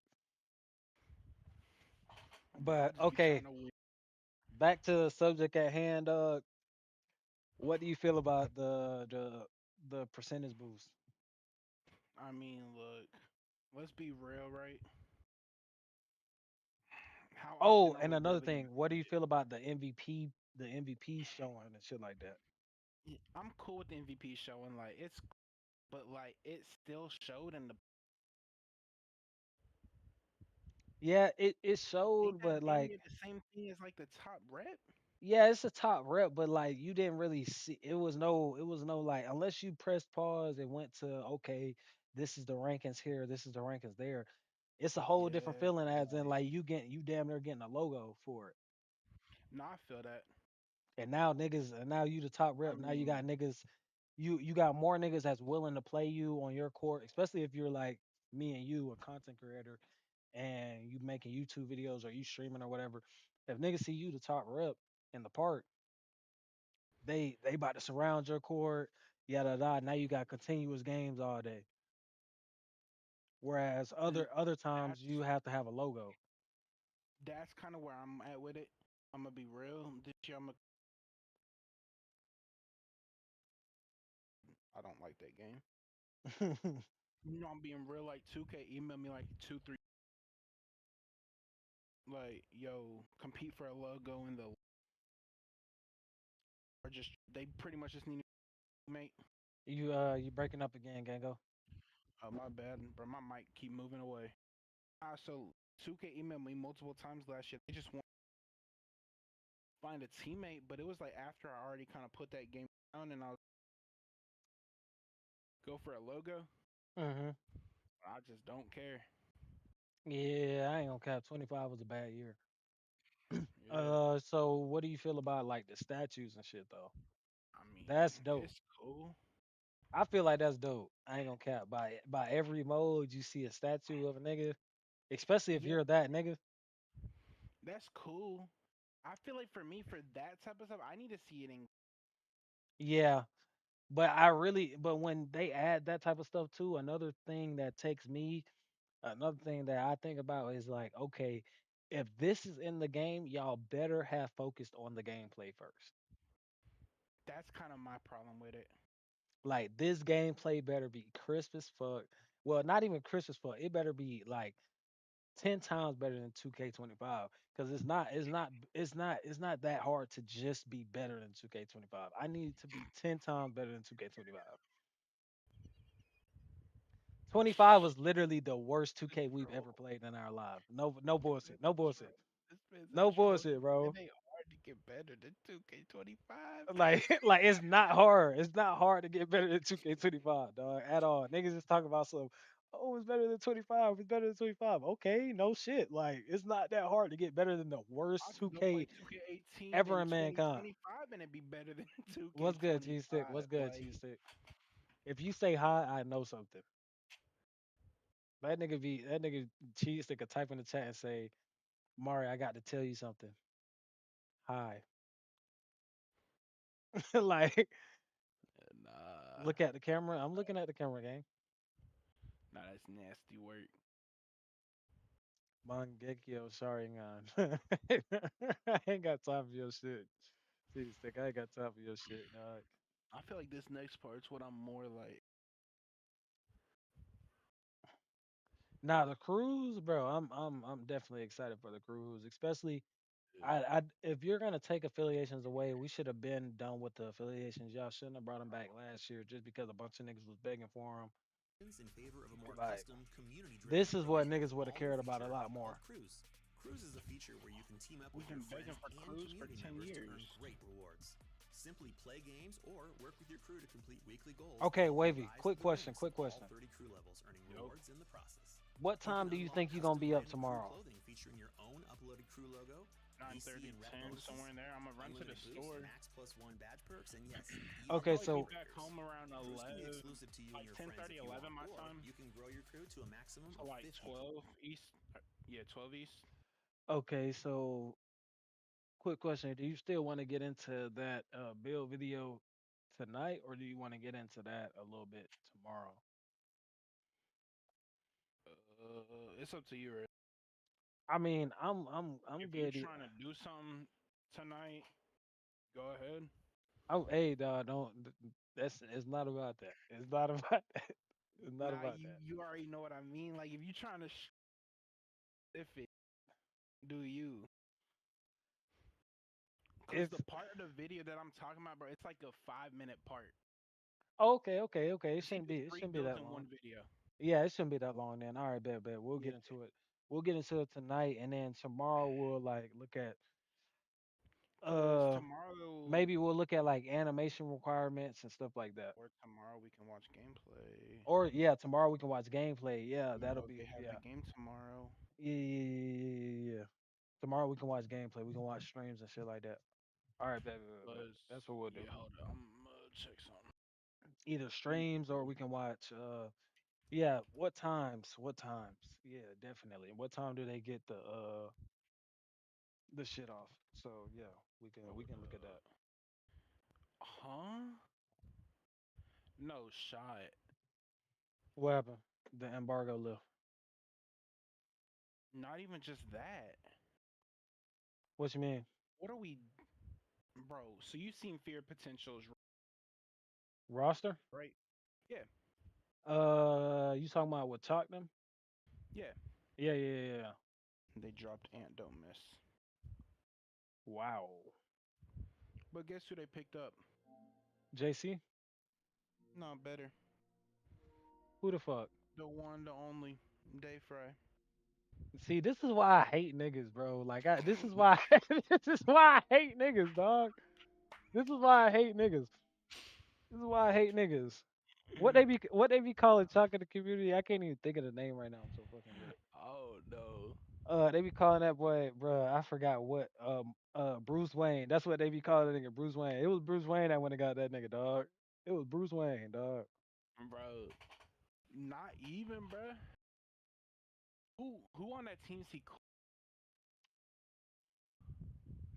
Bro, I But just be trying okay, to win. back to the subject at hand. What do you feel about the percentage boost? I mean, look, let's be real, right? How Oh, often are and we another really gonna thing, what do you feel about the MVP showing and shit like that? I'm cool with the MVP showing, like it's, but like it still showed in the. Yeah, it Ain't showed, that but damn like, near the same thing as like the top rep? yeah, it's a top rep, but like you didn't really see. It was no like unless you pressed pause and went to okay, this is the rankings here, this is the rankings there. It's a whole different Yeah, feeling, as in like like you damn near getting a logo for it. no, I feel that. And now you the top I rep. Now you mean, got niggas, you got more niggas that's willing to play you on your court, especially if you're like me and you, a content creator, and you making YouTube videos or you streaming or whatever. If niggas see you the top rep in the park, they about to surround your court, yada yada. Now you got continuous games all day. Whereas and other times you that's have to have a logo. that's kind of where I'm at with it. I'm gonna be real. This year, I don't like that game. You know, I'm being real. Like 2K emailed me like two, three, like yo, compete for a logo in the, or just they pretty much just need a mate. You breaking up again, Gango. Oh my bad, bro. My mic keep moving away. So 2K emailed me multiple times last year. They just want to find a teammate, but it was like after I already kind of put that game down and I was go for a logo. Hmm. I just don't care. Yeah, I ain't gonna cap. 25 was a bad year. Yeah, So what do you feel about like the statues and shit though? I mean That's dope. it's cool. I feel like that's dope. I ain't gonna cap. By every mode, you see a statue of a nigga, especially if Yeah, you're that nigga. that's cool. I feel like for me, for that type of stuff, I need to see it in. Yeah, but when they add that type of stuff too, another thing that I think about is like, okay, if this is in the game, y'all better have focused on the gameplay first. That's kind of my problem with it. Like this gameplay better be crisp as fuck. Well, not even crisp as fuck. It better be like 10 times better than 2K25 because it's not that hard to just be better than 2K25. I need it to be 10 times better than 2K25. 25 was literally the worst 2K we've ever Troll. played in our life. No bullshit. No This bullshit. troll. This man's a No troll. bullshit, bro. It ain't hard to get better than 2K25. Like like it's not hard. It's not hard to get better than 2K25, dog, at all. Niggas just talking about some, oh, it's better than 25. It's better than 25. Okay, no shit. Like it's not that hard to get better than the I worst could go play 2K 2K18 ever in in mankind. 2025 and it'd be better than What's good, G Stick? 2K25. What's good, Like, G Stick? If you say hi, I know something. That nigga Cheese Stick could type in the chat and say, Mari, I got to tell you something. Hi. Like, nah, look at the camera. I'm looking at the camera, gang. nah, that's nasty work. Mangekyo Sharingan. I ain't got time for your shit. Cheese Stick, I ain't got time for your shit, dog. I feel like this next part's what I'm more like. Now the cruise, bro. I'm definitely excited for the cruise, especially if you're gonna take affiliations away, we should have been done with the affiliations. Y'all shouldn't have brought them back last year just because a bunch of niggas was begging for them. In favor of a more Like custom, community-driven this is approach what with niggas would have all new cared about a feature lot called more. Cruise. Cruise is a feature where you can team up with We've your been begging friends for and Cruise for community 10 members to earn years. great rewards. Simply play games or work with your crew to complete weekly goals that Okay, help you Wavy. rise Quick through the question. ranks, Quick all question. 30 crew levels, earning Yo, rewards in the process. What You can time do you unlock think you're gonna custom be up branded crew tomorrow? clothing featuring your own uploaded crew logo, VC 9:30, and rep 10, somewhere bonuses, in there. I'm gonna run to the unlimited boost, store. max plus one badge perks, and yes, I'll even Okay, probably be so legendary back rares. home around Cruise can be 11, exclusive to you and like your friends 10:30, if you want, 11 my or time. you can grow your crew to a maximum So of like 50 people. 12 East. Yeah, 12 East. okay, so quick question. Do you still want to get into that build video tonight or do you want to get into that a little bit tomorrow? It's up to you, right? I mean, I'm If you good. trying to do something tonight, go ahead. I'm hey dog, that's it's not about that. It's not about that. It's not Nah, about you already know what I mean. Like if you trying to if it, do you? that. Cause It's the part of the video that I'm talking about, bro, it's like a 5 minute part. okay. It Cause he shouldn't do be it three shouldn't be builds that in long. one video. Yeah, it shouldn't be that long then. All right, bet. We'll Yeah. get into it. We'll get into it tonight, and then tomorrow we'll like look at Cause uh tomorrow maybe we'll look at like animation requirements and stuff like that. or tomorrow we can watch gameplay. Or yeah, tomorrow we can watch gameplay. Yeah, You that'll know be they have the yeah. game tomorrow. Yeah. Tomorrow we can watch gameplay. We can watch streams and shit like that. All right, bet. Cause That's what we'll do. yeah, hold on, I'm gonna check something. Either Let me streams or we can watch yeah, what times? What times? Yeah, definitely. What time do they get the shit off? So, yeah, hold we can look at that. up. Huh? No shot. What happened? The embargo lift. Not even just that. What you mean? What are we, bro? So you seen Fear Potentials, Roster? right? Yeah, You talking about with Tottenham? yeah. Yeah. They dropped Ant Don't Miss. Wow. But guess who they picked up? JC? No, better. Who the fuck? The one, the only, Day Fry. See, this is why I hate niggas, bro. This is why this is why I hate niggas, dog. This is why I hate niggas. This is why I hate niggas. What they be calling Chuck in the community? I can't even think of the name right now. I'm so fucking lit. Oh no. They be calling that boy, bruh. I forgot what. Bruce Wayne. That's what they be calling that nigga, Bruce Wayne. It was Bruce Wayne that went and got that nigga, dog. It was Bruce Wayne, dog. Bro, not even, bro. Who on that team see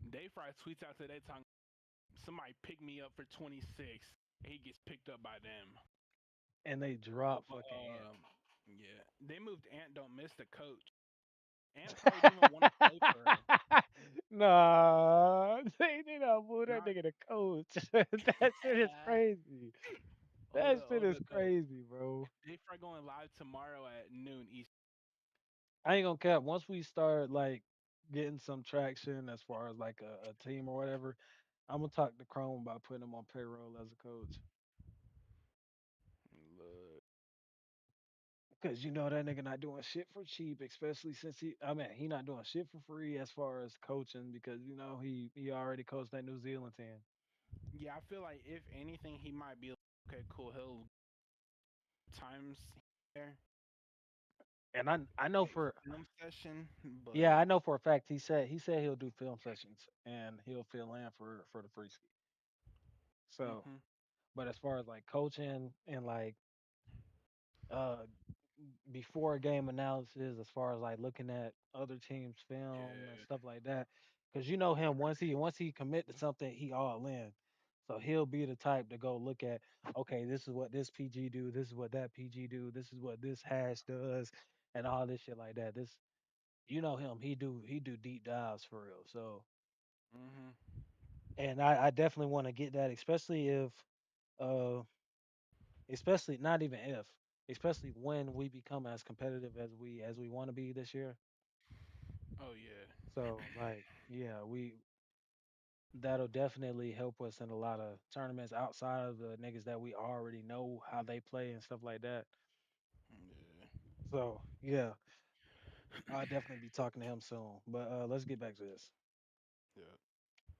Day Fry tweets out today talking somebody pick me up for 26 and he gets picked up by them. And they But drop fucking Ant. yeah, they moved Ant Don't Miss the coach. Ant probably didn't even want to play for real. Nah, they don't move that Not nigga to coach. That shit is crazy. That shit hold is up though. crazy, bro. They are going live tomorrow at noon East. I ain't gonna cap. Once we start like getting some traction as far as like a team or whatever, I'm gonna talk to Chrome about putting him on payroll as a coach. Look, Cause you know that nigga not doing shit for cheap, especially since I mean, he not doing shit for free as far as coaching because you know he already coached that New Zealand team. yeah, I feel like if anything, he might be okay. Cool, he'll times there And I know like for film session, yeah, but I know for a fact he said he'll do film sessions and he'll fill in for the free ski. So, hmm but as far as like coaching and like uh before game analysis, as far as like looking at other teams' film and yeah, stuff like that, because you know him once he commit to something, he all in. So he'll be the type to go look at, okay, this is what this PG do, this is what that PG do, this is what this hash does, and all this shit like that. This, you know him, he do deep dives for real. So, hmm and I definitely want to get that, uh, especially not even if, especially when we become as competitive as we want to be this year. oh yeah, So like, yeah, we that'll definitely help us in a lot of tournaments outside of the niggas that we already know how they play and stuff like that. yeah, So yeah, I'll definitely be talking to him soon. But let's get back to this. yeah.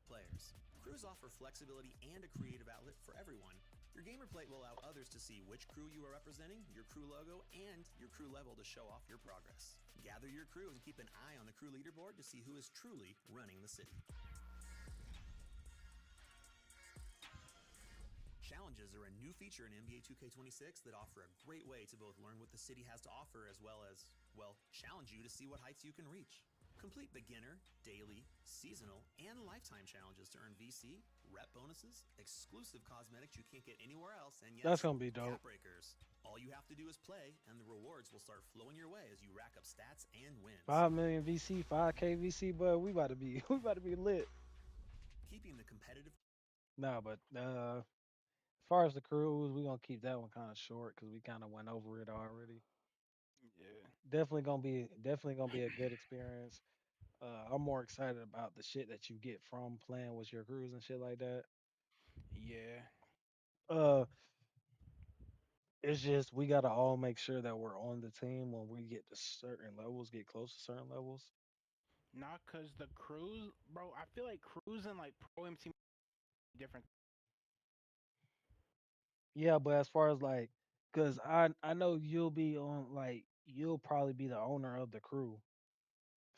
Players. Crews offer flexibility and a creative outlet for everyone. Your gamer plate will allow others to see which crew you are representing, your crew logo, and your crew level to show off your progress. Gather your crew and keep an eye on the crew leaderboard to see who is truly running the city. Challenges are a new feature in NBA 2K26 that offer a great way to both learn what the city has to offer as well as, well, challenge you to see what heights you can reach. Complete beginner, daily, seasonal, and lifetime challenges to earn VC, rep bonuses, exclusive cosmetics you can't get anywhere else, and That's yes, gonna be dope. cap breakers. All you have to do is play, and the rewards will start flowing your way as you rack up stats and wins. 5 million VC, 5K VC, but we about to be we about to be lit. Keeping the competitive Nah, but as far as the cruise, we gonna keep that one kind of short because we kind of went over it already. Yeah. Definitely gonna be a good experience. I'm more excited about the shit that you get from playing with your crews and shit like that. Yeah. Uh, it's just we gotta all make sure that we're on the team when we get to certain levels, get close to certain levels. Not cause the cruise, bro. I feel like cruise and like pro MC different. Yeah, but as far as like, cause I know you'll be on like you'll probably be the owner of the crew.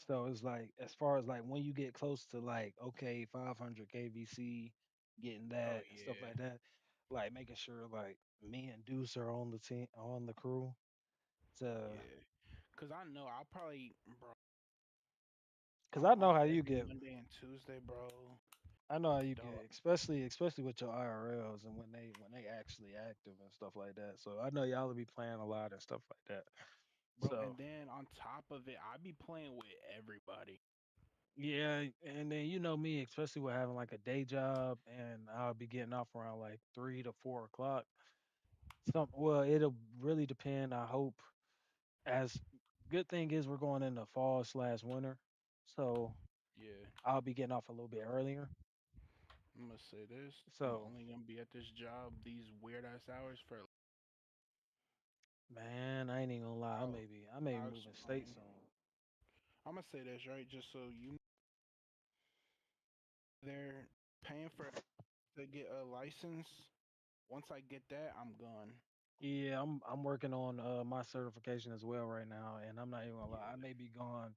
So it's like as far as like when you get close to like okay 500 KVC, getting Oh that and stuff yeah. like that, like making sure like me and Deuce are on the team on the crew. To Yeah. Cause I know I'll probably, bro. cause I'm I know off how you every get. Monday and Tuesday, bro. I know how you Dog, get, especially with your IRLs and when they actually active and stuff like that. So I know y'all will be playing a lot and stuff like that. bro. So And then on top of it, I be playing with everybody. yeah, and then you know me, especially with having like a day job, and I'll be getting off around like 3 to 4 o'clock. Well, it'll really depend. I hope. As good thing is we're going into fall/winter, so Yeah. I'll be getting off a little bit earlier. I'm gonna say this. I'm So only gonna be at this job these weird ass hours for. man, I ain't even gonna lie. I'll, I may be I'll moving state explain. soon. I'm gonna say this right, just so you know, they're paying for to get a license. Once I get that, I'm gone. Yeah, I'm working on my certification as well right now, and I'm not even gonna lie. I Yeah. may be gone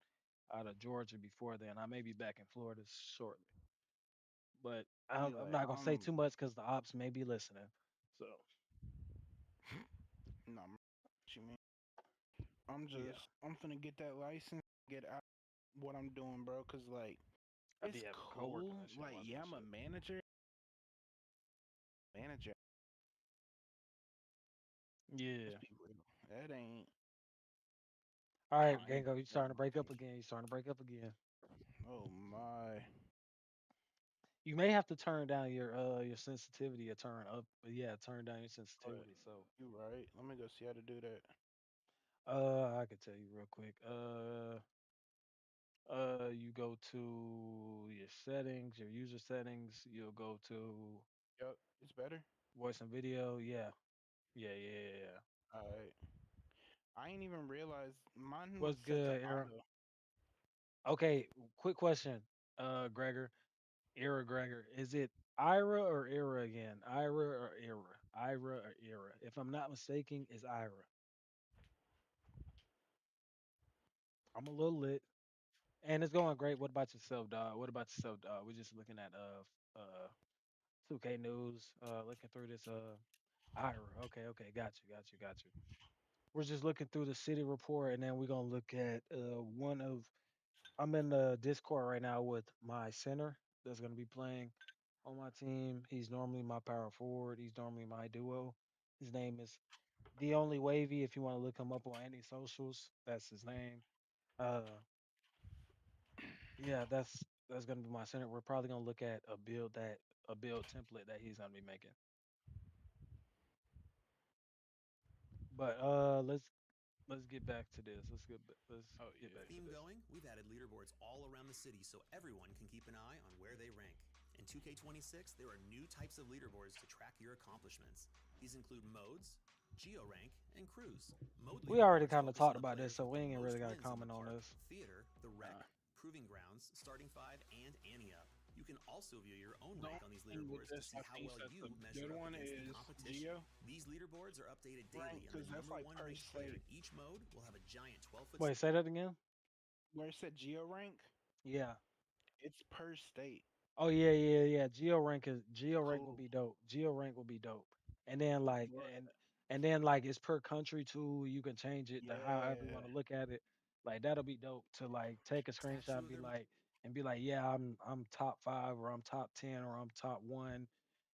out of Georgia before then. I may be back in Florida shortly, but Yeah, I'm like not gonna say too much because the ops may be listening. So no, what you mean? I'm yeah, just, I'm finna get that license, get out what I'm doing, bro. Cause like, I be it's having a coworker cool. that shit Like, watch yeah, my I'm a shit. manager. Let's Yeah. be real. That ain't, All right, I ain't Gango, you doing starting to break up nothing. again. You starting to break up again. Oh my. You may have to turn down your sensitivity or turn up. But yeah, turn down your Oh, yeah, sensitivity. So you right. Let me go see how to do that. I could tell you real quick. You go to your settings, your user settings. You'll go to Yup, it's better. voice and video. Yeah, yeah. Alright. I ain't even realized mine was What's set to good, Era? auto. Okay, quick question, Gregor. Era, Gregor. Is it Ira or Era again? Ira or Era? Ira or Era? If I'm not mistaken, it's Ira. I'm a little lit. And it's going great. What about yourself, dog? What about yourself, dog? We're just looking at 2K news, looking through this Ira. Okay, got you. We're just looking through the city report, and then we're gonna look at one of. I'm in the Discord right now with my center that's gonna be playing on my team. He's normally my power forward. He's normally my duo. His name is the only wavy. If you want to look him up on any socials, that's his name. Uh, yeah, that's gonna be my center. We're probably gonna look at a build template that he's gonna be making. But let's get back to this. Let's Oh get back yeah. to theme this. going, we've added leaderboards all around the city so everyone can keep an eye on where they rank. In 2K26, there are new types of leaderboards to track your accomplishments. These include modes, geo rank, and cruise. Mode We already leaderboards kind of focus on talked the about this, players so with we the ain't really most got to wins in the comment on park, this. theater, the Uh, wreck, proving grounds, starting five, and Annie up. You can also view your own the only rank on these thing with leaderboards to this see I how think well that's a you good measure up one against the is competition. Geo These leaderboards are updated rank daily, and the because that's number like one per ranked player state. in each mode will have a giant 12-foot Wait, say that again. Where it said Geo rank, Yeah. it's per state. Oh yeah. Geo rank will Cool. be dope. Geo rank will be dope. And then like Bro, and then like it's per country too. You can change it to however you yeah. want to look at it. Like that'll be dope to like take a screenshot Statue and of their be like, yeah, I'm top 5 or I'm top 10 or I'm top 1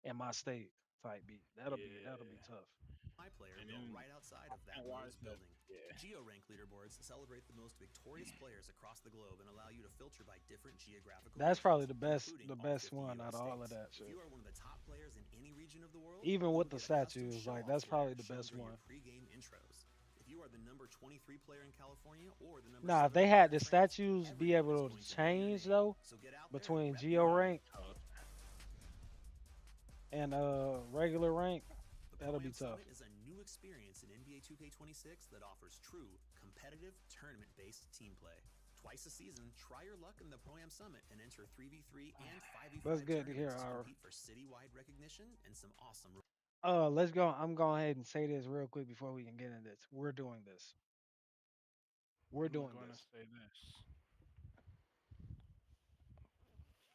in my state type beat. That'll be Yeah. tough. My player And built then right outside I of that can't watch lord's that. building. Yeah. GeoRank leaderboards celebrate the most victorious players across the globe and allow you to filter by different geographical That's probably regions, including the all best 50 one out US of all of states. that If you shit. are one of the top players in any region of the world, Even you with will the get a custom statues, show like off that's flag probably the shown best during your one. pregame intros. If you are the number 23 player in California or the number Nah, if 7 they player had in the France, statues be everyone is able to going to know your change name. though So get out there and between rep the geo That'd area. be rank tough. and regular rank, The Pro that'll Am be Summit tough. is a new experience in NBA 2K26 that offers true, competitive, tournament based team play. Twice a season, try your luck in the Pro Am Summit and enter 3v3 and That's 5v5 good to hear, tournaments to Ira. compete for citywide recognition and some awesome. Let's go. I'm going ahead and say this real quick before we can get into this. We're doing this. We're I'm doing gonna this. say this.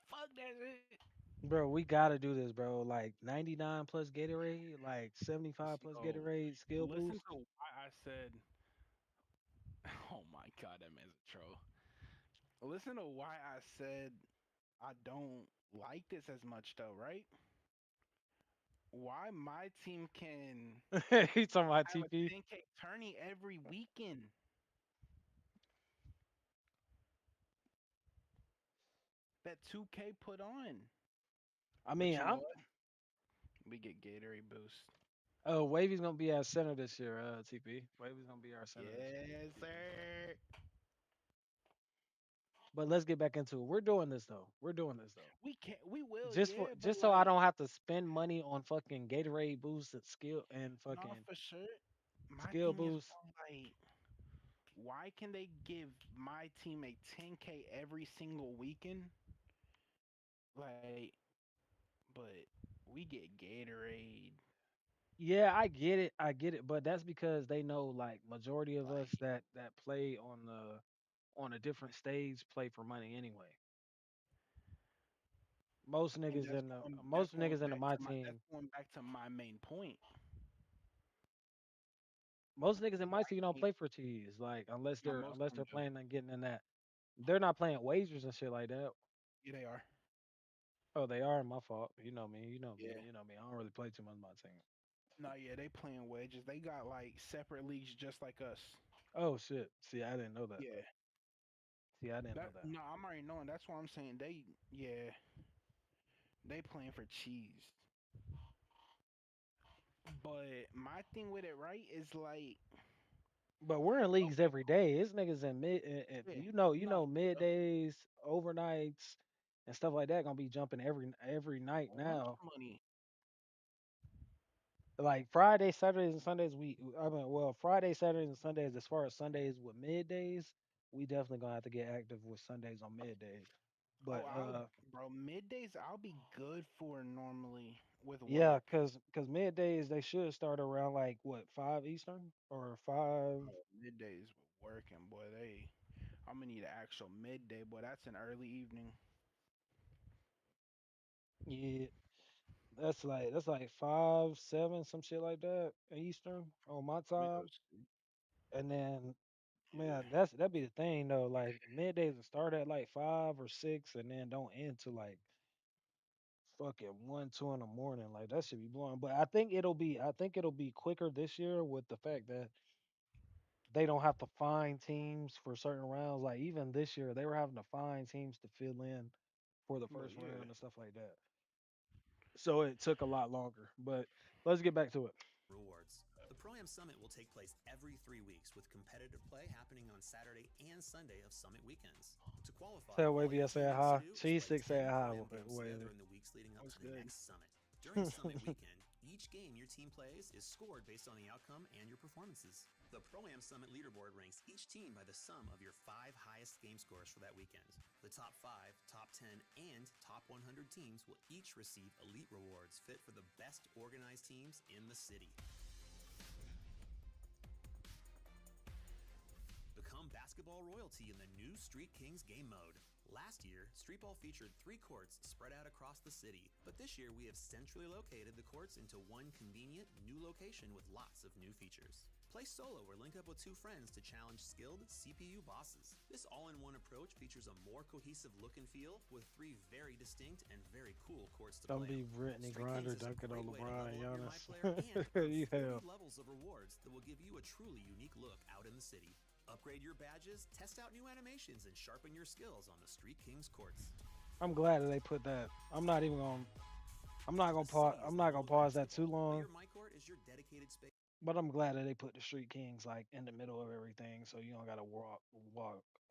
Fuck that shit. Bro, we gotta do this, bro. Like 99 plus Gatorade, like 75 plus So Gatorade skill listen boost. to why I said. Oh my god, that man's a troll. Listen to why I said I don't like this as much though, right? Why my team can You talking about have a TP? 10K tourney every weekend that 2K put on. I But mean, you know I'm what? We get Gatorade boost. Wavy's gonna be our center this year, TP. Wavy's gonna be our center this year. Yes, sir. But let's get back into it. We're doing this though. We're doing this though. We can we will, yeah, but Just so I like don't have to spend money on fucking Gatorade boosts and not fucking for sure. My skill thing is boosts. more like why can they give my team a 10K every single weekend? Like, but we get Gatorade. Yeah, I get it. I get it. But that's because they know like majority of us Like, that play on a different stage play for money anyway. and that's Most going niggas in back my to my that's team going back to my main point. most niggas in my Why team don't can't play for cheese. Like no, most unless of them they're do. playing and getting in that. They're not playing wagers and shit like that. Yeah, they are. Oh, they are my fault. You know me. You know me. Yeah. You know me. I don't really play too much of my team. No, yeah, they playing wedges. They got like separate leagues just like us. Oh shit. See, I didn't know that. Yeah. See, I didn't know That that. no, I'm already knowing. That's why I'm saying they playing for cheese. But my thing with it, right, is like But we're in leagues okay, every day. It's niggas in yeah, you no, know, for sure. middays, overnights, and stuff like that gonna be jumping every night Lunch now. money. Like Friday, Saturdays, and Sundays, Friday, Saturdays, and Sundays. As far as Sundays with middays, we definitely gonna have to get active with Sundays on middays. Oh, But bro, middays I'll be good for normally with yeah, work. cause middays they should start around like what 5 Eastern or 5. Oh, middays with working, boy. I'm gonna need an actual midday, boy. That's an early evening. Yeah, that's like 5, 7, some shit like that Eastern on my Let me go time. see. And then Yeah. man, that'd be the thing though. Like the middays will start at like 5 or 6, and then don't end till like fucking 1, 2 in the morning. Like that should be blowing. But I think it'll be quicker this year with the fact that they don't have to find teams for certain rounds. Like even this year, they were having to find teams to fill in for the But first yeah. round and stuff like that. So it took a lot longer. But let's get back to it. Rewards. The Pro Am Summit will take place every 3 weeks with competitive play happening on Saturday and Sunday of Summit weekends. To qualify, Tell all Wavy your I team said needs to hi. do is Cheese play six said 10 hi. Pro Am games together Wavy. in the weeks leading up What's to the good? next Summit. During Summit weekend, each game your team plays is scored based on the outcome and your performances. The Pro Am Summit leaderboard ranks each team by the sum of your 5 highest game scores for that weekend. The top 5, top 10, and top 100 teams will each receive elite rewards fit for the best organized teams in the city. Become basketball royalty in the new Street Kings game mode. Last year, Street Ball featured 3 courts spread out across the city, but this year we have centrally located the courts into one convenient, new location with lots of new features. Play solo or link up with two friends to challenge skilled CPU bosses. This all-in-one approach features a more cohesive look and feel with three very distinct and very cool courts to Don't play be on. Brittany Straight Kings Grinder is a dunking on great way to LeBron level and up your My Giannis. Player and earn You 40 have. levels of rewards that will give you a truly unique look out in the city. Upgrade your badges, test out new animations, and sharpen your skills on the Street Kings courts. I'm glad that they put that. I'm not even gonna. I'm not The gonna pause. city is I'm the not home gonna of pause that too basketball, but long. your My Court is your dedicated space. But I'm glad that they put the Street Kings like in the middle of everything, so you don't gotta walk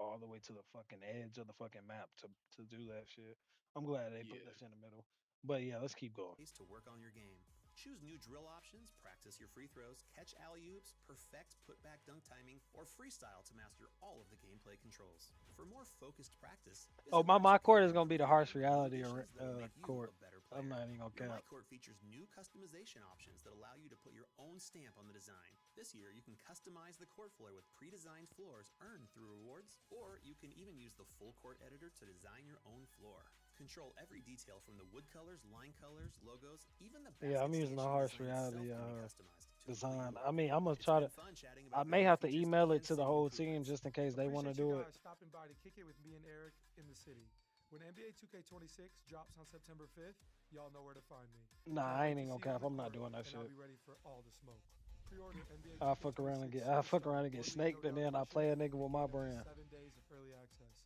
all the way to the fucking edge of the fucking map to do that shit. I'm glad they put Yeah. this in the middle. But yeah, let's keep going. To work on your game. Choose new drill options, practice your free throws, catch alley oops, perfect putback dunk timing, or freestyle to master all of the gameplay controls. For more focused practice, Oh, visit my court my2k is gonna and be the play harsh friendly new reality additions that'll make you court. a better I'm player. not even gonna Your cap. My Court features new customization options that allow you to put your own stamp on the design. This year, you can customize the court floor with pre-designed floors earned through rewards, or you can even use the full court editor to design your own floor. Control every detail from the wood colors, logos, even the Yeah, I'm basket using the station harsh design itself reality can be customized to the way you design. I want. mean, I'm gonna It's try been to. fun chatting I about may building have to features email it and to the city whole team improvements. just in case they want to Appreciate you do it. guys stopping by to kick it with me and Eric in the city. When NBA 2K26 drops on September 5th, y'all know where to find me. Nah, Can't I wait ain't to even gonna see you on cap. the I'm not court, doing that and I'll shit. be ready for all the smoke. Pre-order NBA I fuck around and 2K26 get. I Superstar fuck around and get or leave snaked, no and then I donation play a nigga and with get my up to brand. 7 days of early access.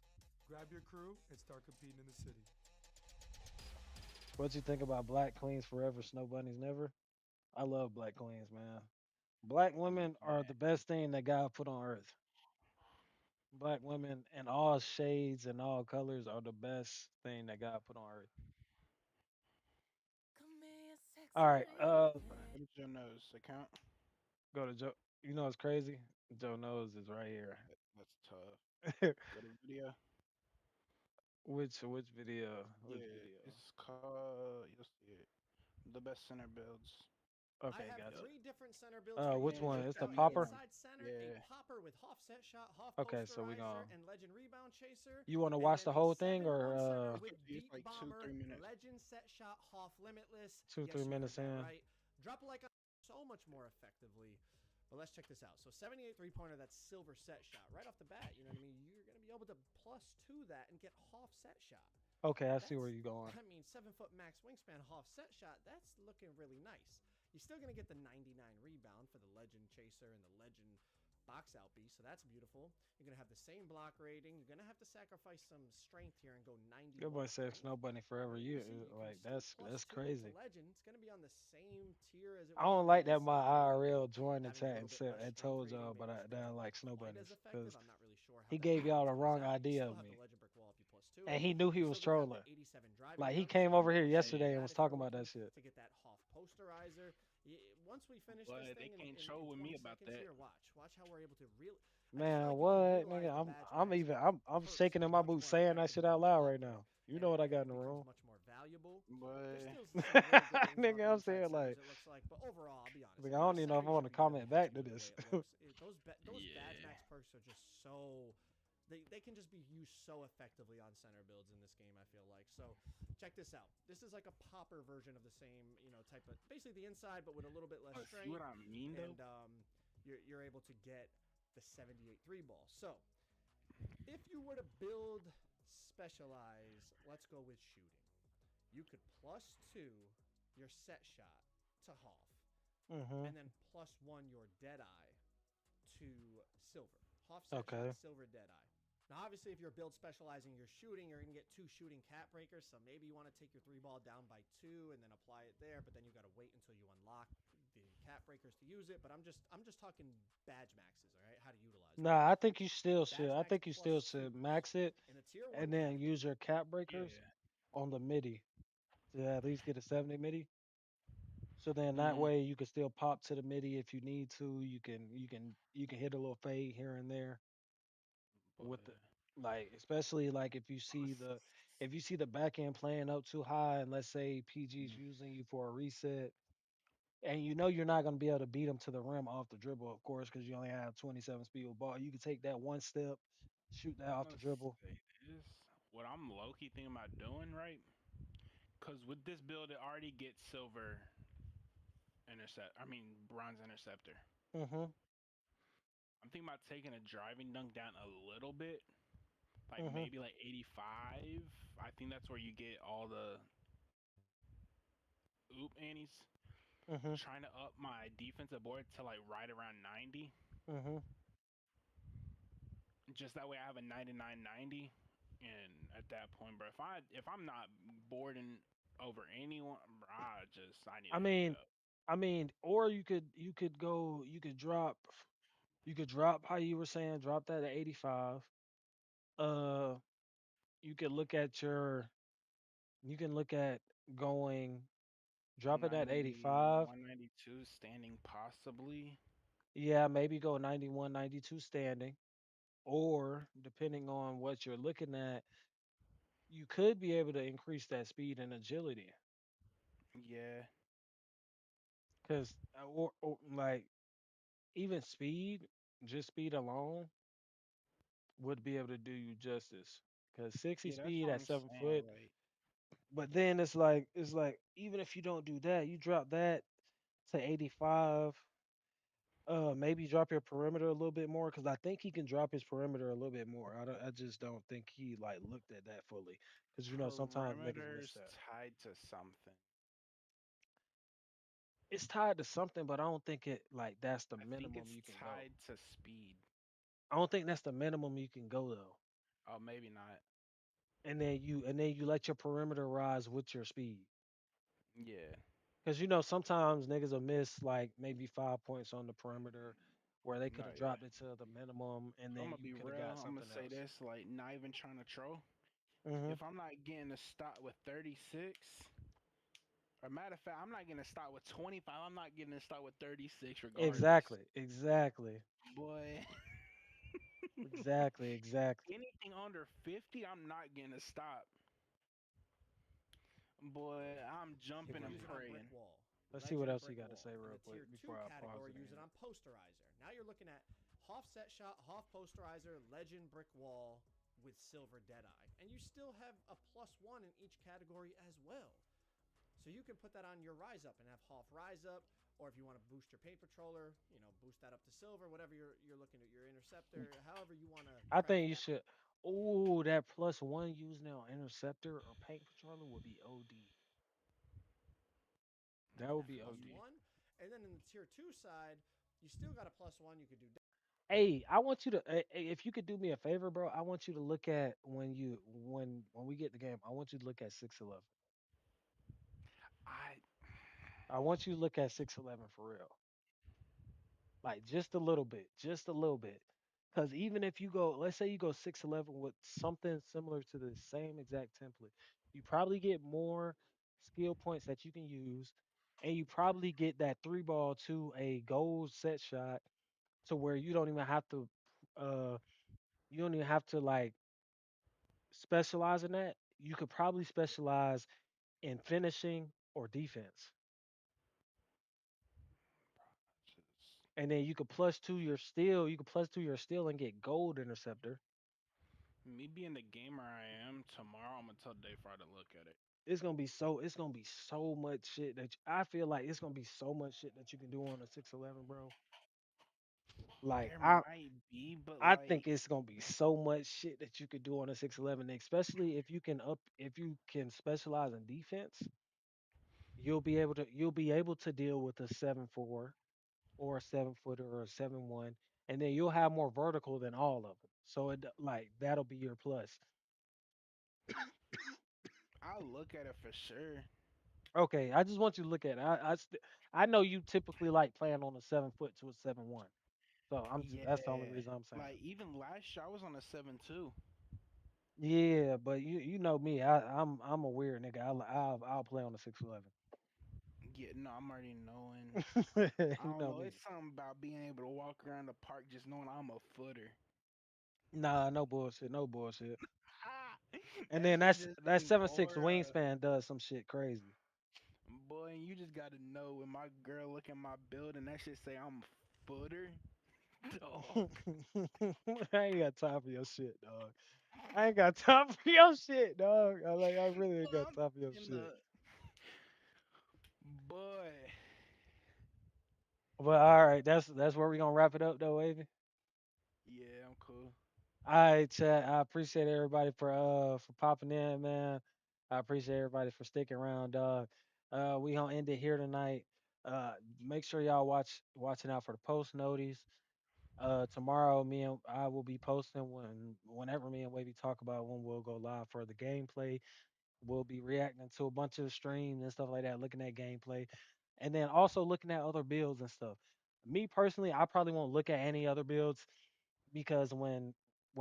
Grab your crew and start competing in the city. What you think about Black Queens Forever, Snow Bunnies Never? I love Black Queens, man. Black women are the best thing that God put on earth. Black women in all shades and all colors are the best thing that God put on earth. All right, What is your nose account? go to Joe. You know what's crazy? Joe knows is right here. That's tough. Go to video. Which video? Which Yeah, video? it's called. You'll see it. The best center builds. I Okay, have gotcha. three different center builds for Which you. one? Just It's that the On the middle popper. one. inside center, a Yeah. popper with Set shot, Hoff Okay, so we posterizer, gonna. and legend rebound chaser. You want to And watch then the a whole thing or 7-1 center It's with up to you. It's deep like two, bomber, 3 minutes. legend set shot, Hoff limitless. two, three Yes, you heard minutes that in? right. Drop a like on so much more effectively. But let's check this out. So 78 3-pointer, that's silver set shot. Right off the bat, you know what I mean? You're going to be able to +2 that and get Hoff set shot. Okay, I see where That's, you're going. I mean, 7-foot max wingspan, Hoff set shot. That's looking really nice. You're still going to get the 99 rebound for the legend chaser and the legend box out beast, so that's beautiful. You're going to have the same block rating. You're going to have to sacrifice some strength here and go Good 91 boy said strength. Snow Bunny But forever. you You see, you can like still that's +2 it to crazy. legend. It's going to be on the same tier as it I was don't for the like that my inside rating, IRL joined the having a chat little and bit said less and strength told rating, y'all, but maybe I it's going to like be Snow quite as Bunnies effective. because I'm not really sure how he that gave y'all the plays wrong out. You idea still of have the me, legend brick wall if you +2 and it. he knew he You're was still going to have the trolling. 87 driving Like he dunk came spot. over here So you yesterday need and that was if you're talking about looking that shit. to get that Hoff posterizer. Once we finish this But they thing can't in troll with 20 me about seconds that. here, watch how we're able to really. I just feel Man, like you can what utilize nigga? the badge max I'm perks shaking in my much boots more saying that shit effectively out on loud right popper, now. You know and what I and got in it the becomes room, much more valuable. There's But still some really good things about nigga. the I'm inside saying centers. like, It looks like, but overall, I'll be honest. like, If I you're a don't even know center, if I you want to should be really comment back happy to with the this. way it looks. Those badge yeah, max perks are just so. They can just be used so effectively on center builds in this game. I feel like so. Check this out. This is like a popper version of the same, type of basically the inside, but with a little bit less see what strength, I mean though? and you're able to get the 78 three ball. So if you were to build specialize, let's go with shooting. You could +2 your set shot to Hoff, Hmm. and then +1 your Deadeye to Silver. Hoff set shot, Okay. Silver Deadeye. Now, obviously, if you're build specializing your shooting, you're going to get 2 shooting cap breakers. So maybe you want to take your 3 ball down by 2 and then apply it there. But then you got to wait until you unlock the cap breakers to use it. But I'm just talking badge maxes, all right? How to utilize them. Nah, I think you still should. Badge I max think you still plus should twos max it in a tier and one then use category. your cap breakers Yeah. on the MIDI to at least get a 70 MIDI. So then that Mm-hmm. way you can still pop to the MIDI if you need to. You can hit a little fade here and there with the But like especially like if you see the back end playing up too high and let's say PG's mm, using you for a reset and you know you're not going to be able to beat them to the rim off the dribble of course because you only have 27 speed with ball. You can take that one step, shoot that I'm off the gonna dribble. say this. What I'm low key thinking about doing, right? Because with this build, it already gets silver intercept. I mean, bronze interceptor. Mhm. I'm thinking about taking a driving dunk down a little bit, like Mhm. maybe like 85. I think that's where you get all the oop annies. Mhm. Trying to up my defensive board to like right around 90. Mhm. Just that way I have a 99-90. And at that point, bro, if I'm not boarding over anyone, bro, I need I to hang it mean, up. or you could drop how you were saying, drop that at 85. Uh, you could look at your, you can look at going, drop it at 90, 85. 192 standing possibly. Yeah, maybe go 91, 92 standing. Or depending on what you're looking at, you could be able to increase that speed and agility. Yeah, Because, or like, even speed, just speed alone, would be able to do you justice. Because 60 yeah, that's speed what at I'm 7 foot, saying. Like, but then it's like even if you don't do that, you drop that to 85. Maybe drop your perimeter a little bit more because I think he can drop his perimeter a little bit more. I just don't think he like looked at that fully because sometimes niggas miss perimeter's that. tied to something. It's tied to something, but I don't think it like that's the I think minimum it's you can go. tied to speed. I don't think that's the minimum you can go though. Oh, maybe not. And then you let your perimeter rise with your speed. Yeah. Because sometimes niggas will miss like maybe 5 points on the perimeter where they No, could have yeah. dropped it to the minimum and I'm then gonna you be could have real. got I'm gonna something say else. this, like, not even trying to troll. Hmm. If I'm not getting a stop with 36, or matter of fact, I'm not getting a stop with 25. I'm not getting a stop with 36, regardless. Exactly. Exactly. Boy, Exactly. Exactly. anything under 50, I'm not getting a stop. Boy, I'm See jumping what and Use he, it on brick praying. wall, let's see what legend else he brick got to say wall. In real the quick tier 2 before I pause category, it use it again. on posterizer. Now you're looking at Hoff set shot, Hoff posterizer, legend brick wall with silver deadeye. And you still have a +1 in each category as well. So you can put that on your rise up and have Hoff rise up, or if you want to boost your paint patroller, boost that up to silver, whatever you're looking at your interceptor, however you want to I craft think you that. should. Oh, that +1 using on interceptor or paint controller would be OD. That would That be plus OD. OD. one. And then in the tier 2 side, you still got a +1. You could do. Hey, I want you to if you could do me a favor, bro. I want you to look at when we get the game. I want you to look at 611. I I want you to look at 611 for real. Like just a little bit, just a little bit. Because even if you go, let's say you go 611 with something similar to the same exact template, you probably get more skill points that you can use, and you probably get that three ball to a goal set shot to where uh, you don't even have to like specialize in that. You could probably specialize in finishing or defense, just and then you could plus two your steal. You could plus two your steal and get gold interceptor. me being the gamer I am. Tomorrow, I'm gonna tell Dave Fry to look at it. It's gonna be so much shit I feel like it's gonna be so much shit that you can do on a 611, bro. Like There I might be, but I like, think it's gonna be so much shit that you could do on a 611, especially if you can specialize in defense, you'll be able to deal with a 7-4 or a 7 footer or a 7-1, and then you'll have more vertical than all of them. So like that'll be your plus. I'll look at it for sure. Okay, I just want you to look at it. I know you typically like playing on a 7 foot to a 7-1. So that's the only Yeah, reason I'm saying like it. even last year I was on a 7 2. Yeah, but you know me. I'm a weird nigga. I'll play on the 611. Yeah, no, I'm already knowing. I You don't know know. me. It's something about being able to walk around the park just knowing I'm a footer. Nah, no bullshit, no bullshit. And That then shit that's just that ain't 7'6" aura. wingspan does some shit crazy. Boy, and you just gotta know when my girl look at my building, that shit say I'm a footer. Dog. I ain't got time for your shit, dog. I ain't got time for your shit, dog. I really ain't got I'm time for your in shit. the boy. But all right, that's where we gonna wrap it up though, Avy. cool. All right, chat. I appreciate everybody for popping in, man. I appreciate everybody for sticking around, dog. We gonna end it here tonight. Make sure y'all watching out for the post notice. Tomorrow, me and I will be posting whenever me and Wavy talk about when we'll go live for the gameplay. We'll be reacting to a bunch of streams and stuff like that, looking at gameplay, and then also looking at other builds and stuff. Me personally, I probably won't look at any other builds because when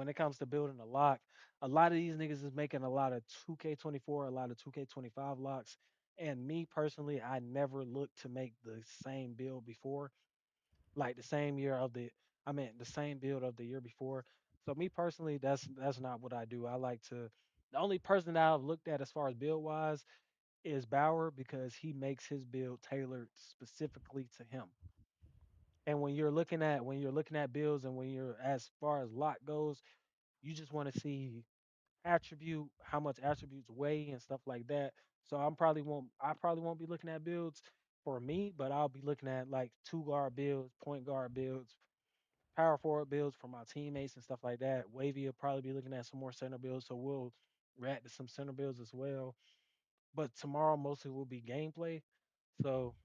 it comes to building a lock, a lot of these niggas is making a lot of 2K24, a lot of 2K25 locks. And me personally, I never looked to make the same build before, like the same year of the, I mean, the same build of the year before. So me personally, that's not what I do. I like to. The only person that I've looked at as far as build wise is Bauer because he makes his build tailored specifically to him. And when you're looking at builds and when you're as far as lot goes, you just want to see attribute, how much attributes weigh and stuff like that. So I probably won't be looking at builds for me, but I'll be looking at like two guard builds, point guard builds, power forward builds for my teammates and stuff like that. Wavy will probably be looking at some more center builds, so we'll react to some center builds as well. But tomorrow mostly will be gameplay. So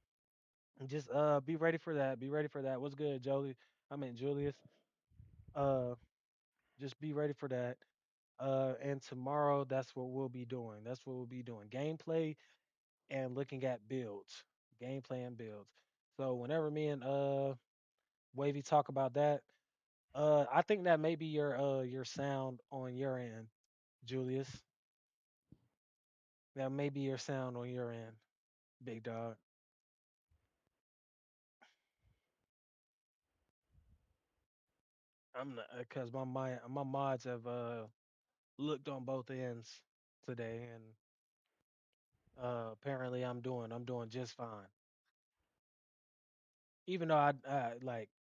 just be ready for that. Be ready for that. What's good, Jolie? I mean Julius. Uh just be ready for that. And tomorrow, that's what we'll be doing. That's what we'll be doing. Gameplay and looking at builds. Gameplay and builds. So whenever me and Wavy talk about that, I think that may be your sound on your end, Julius. That may be your sound on your end, big dog. I'm not because my mods have looked on both ends today, and apparently I'm doing just fine. Even though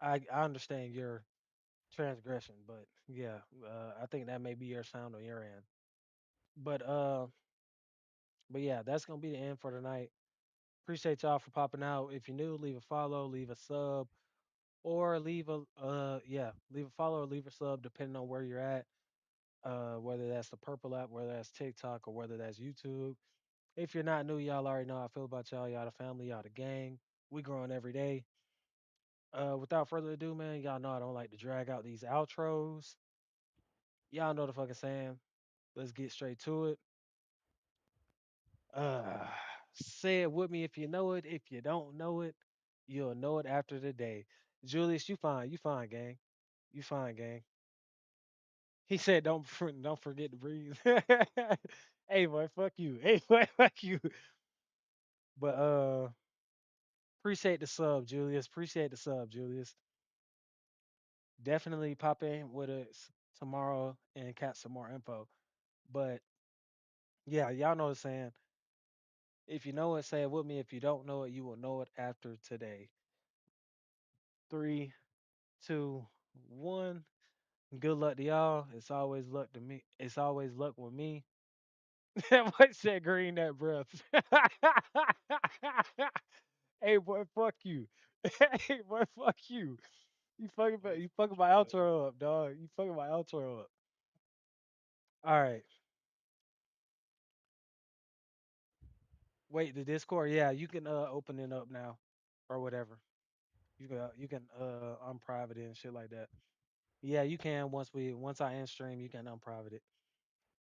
I understand your transgression, but yeah, I think that may be your sound on your end. But but yeah, that's gonna be the end for tonight. Appreciate y'all for popping out. If you're new, leave a follow, leave a sub, or leave a follow or leave a sub depending on where you're at. Whether that's the purple app, whether that's TikTok, or whether that's YouTube. If you're not new, y'all already know how I feel about y'all. Y'all the family, y'all the gang. We growing every day. Without further ado, man, y'all know I don't like to drag out these outros. Y'all know the fucking saying. Let's get straight to it. Uh, say it with me if you know it. If you don't know it, you'll know it after the day. Julius, you fine. You fine, gang. You fine, gang. He said, don't forget to breathe." Hey boy, fuck you. Hey boy, fuck you. But appreciate the sub, Julius. Appreciate the sub, Julius. Definitely pop in with us tomorrow and catch some more info. But yeah, y'all know the saying. If you know it, say it with me. If you don't know it, you will know it after today. Three, two, one. Good luck to y'all. It's always luck to me. It's always luck with me. That boy said green that breath. Hey boy, fuck you. Hey boy, fuck you. Always You fucking put my you first. outro up, dog. You fucking my outro up. All right. Wait, the Discord. Yeah, you can open it up now, or whatever. You can unprivate it and shit like that. Yeah, you can once I end stream, you can unprivate it.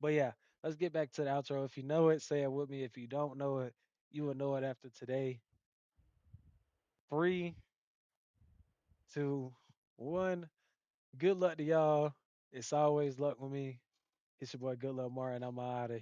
But yeah, let's get back to the outro. If you know it, say it with me. If you don't know it, you will know it after today. Three, two, one. Good luck to y'all. It's always luck with me. It's your boy Good Luck Martin. I'm out of here.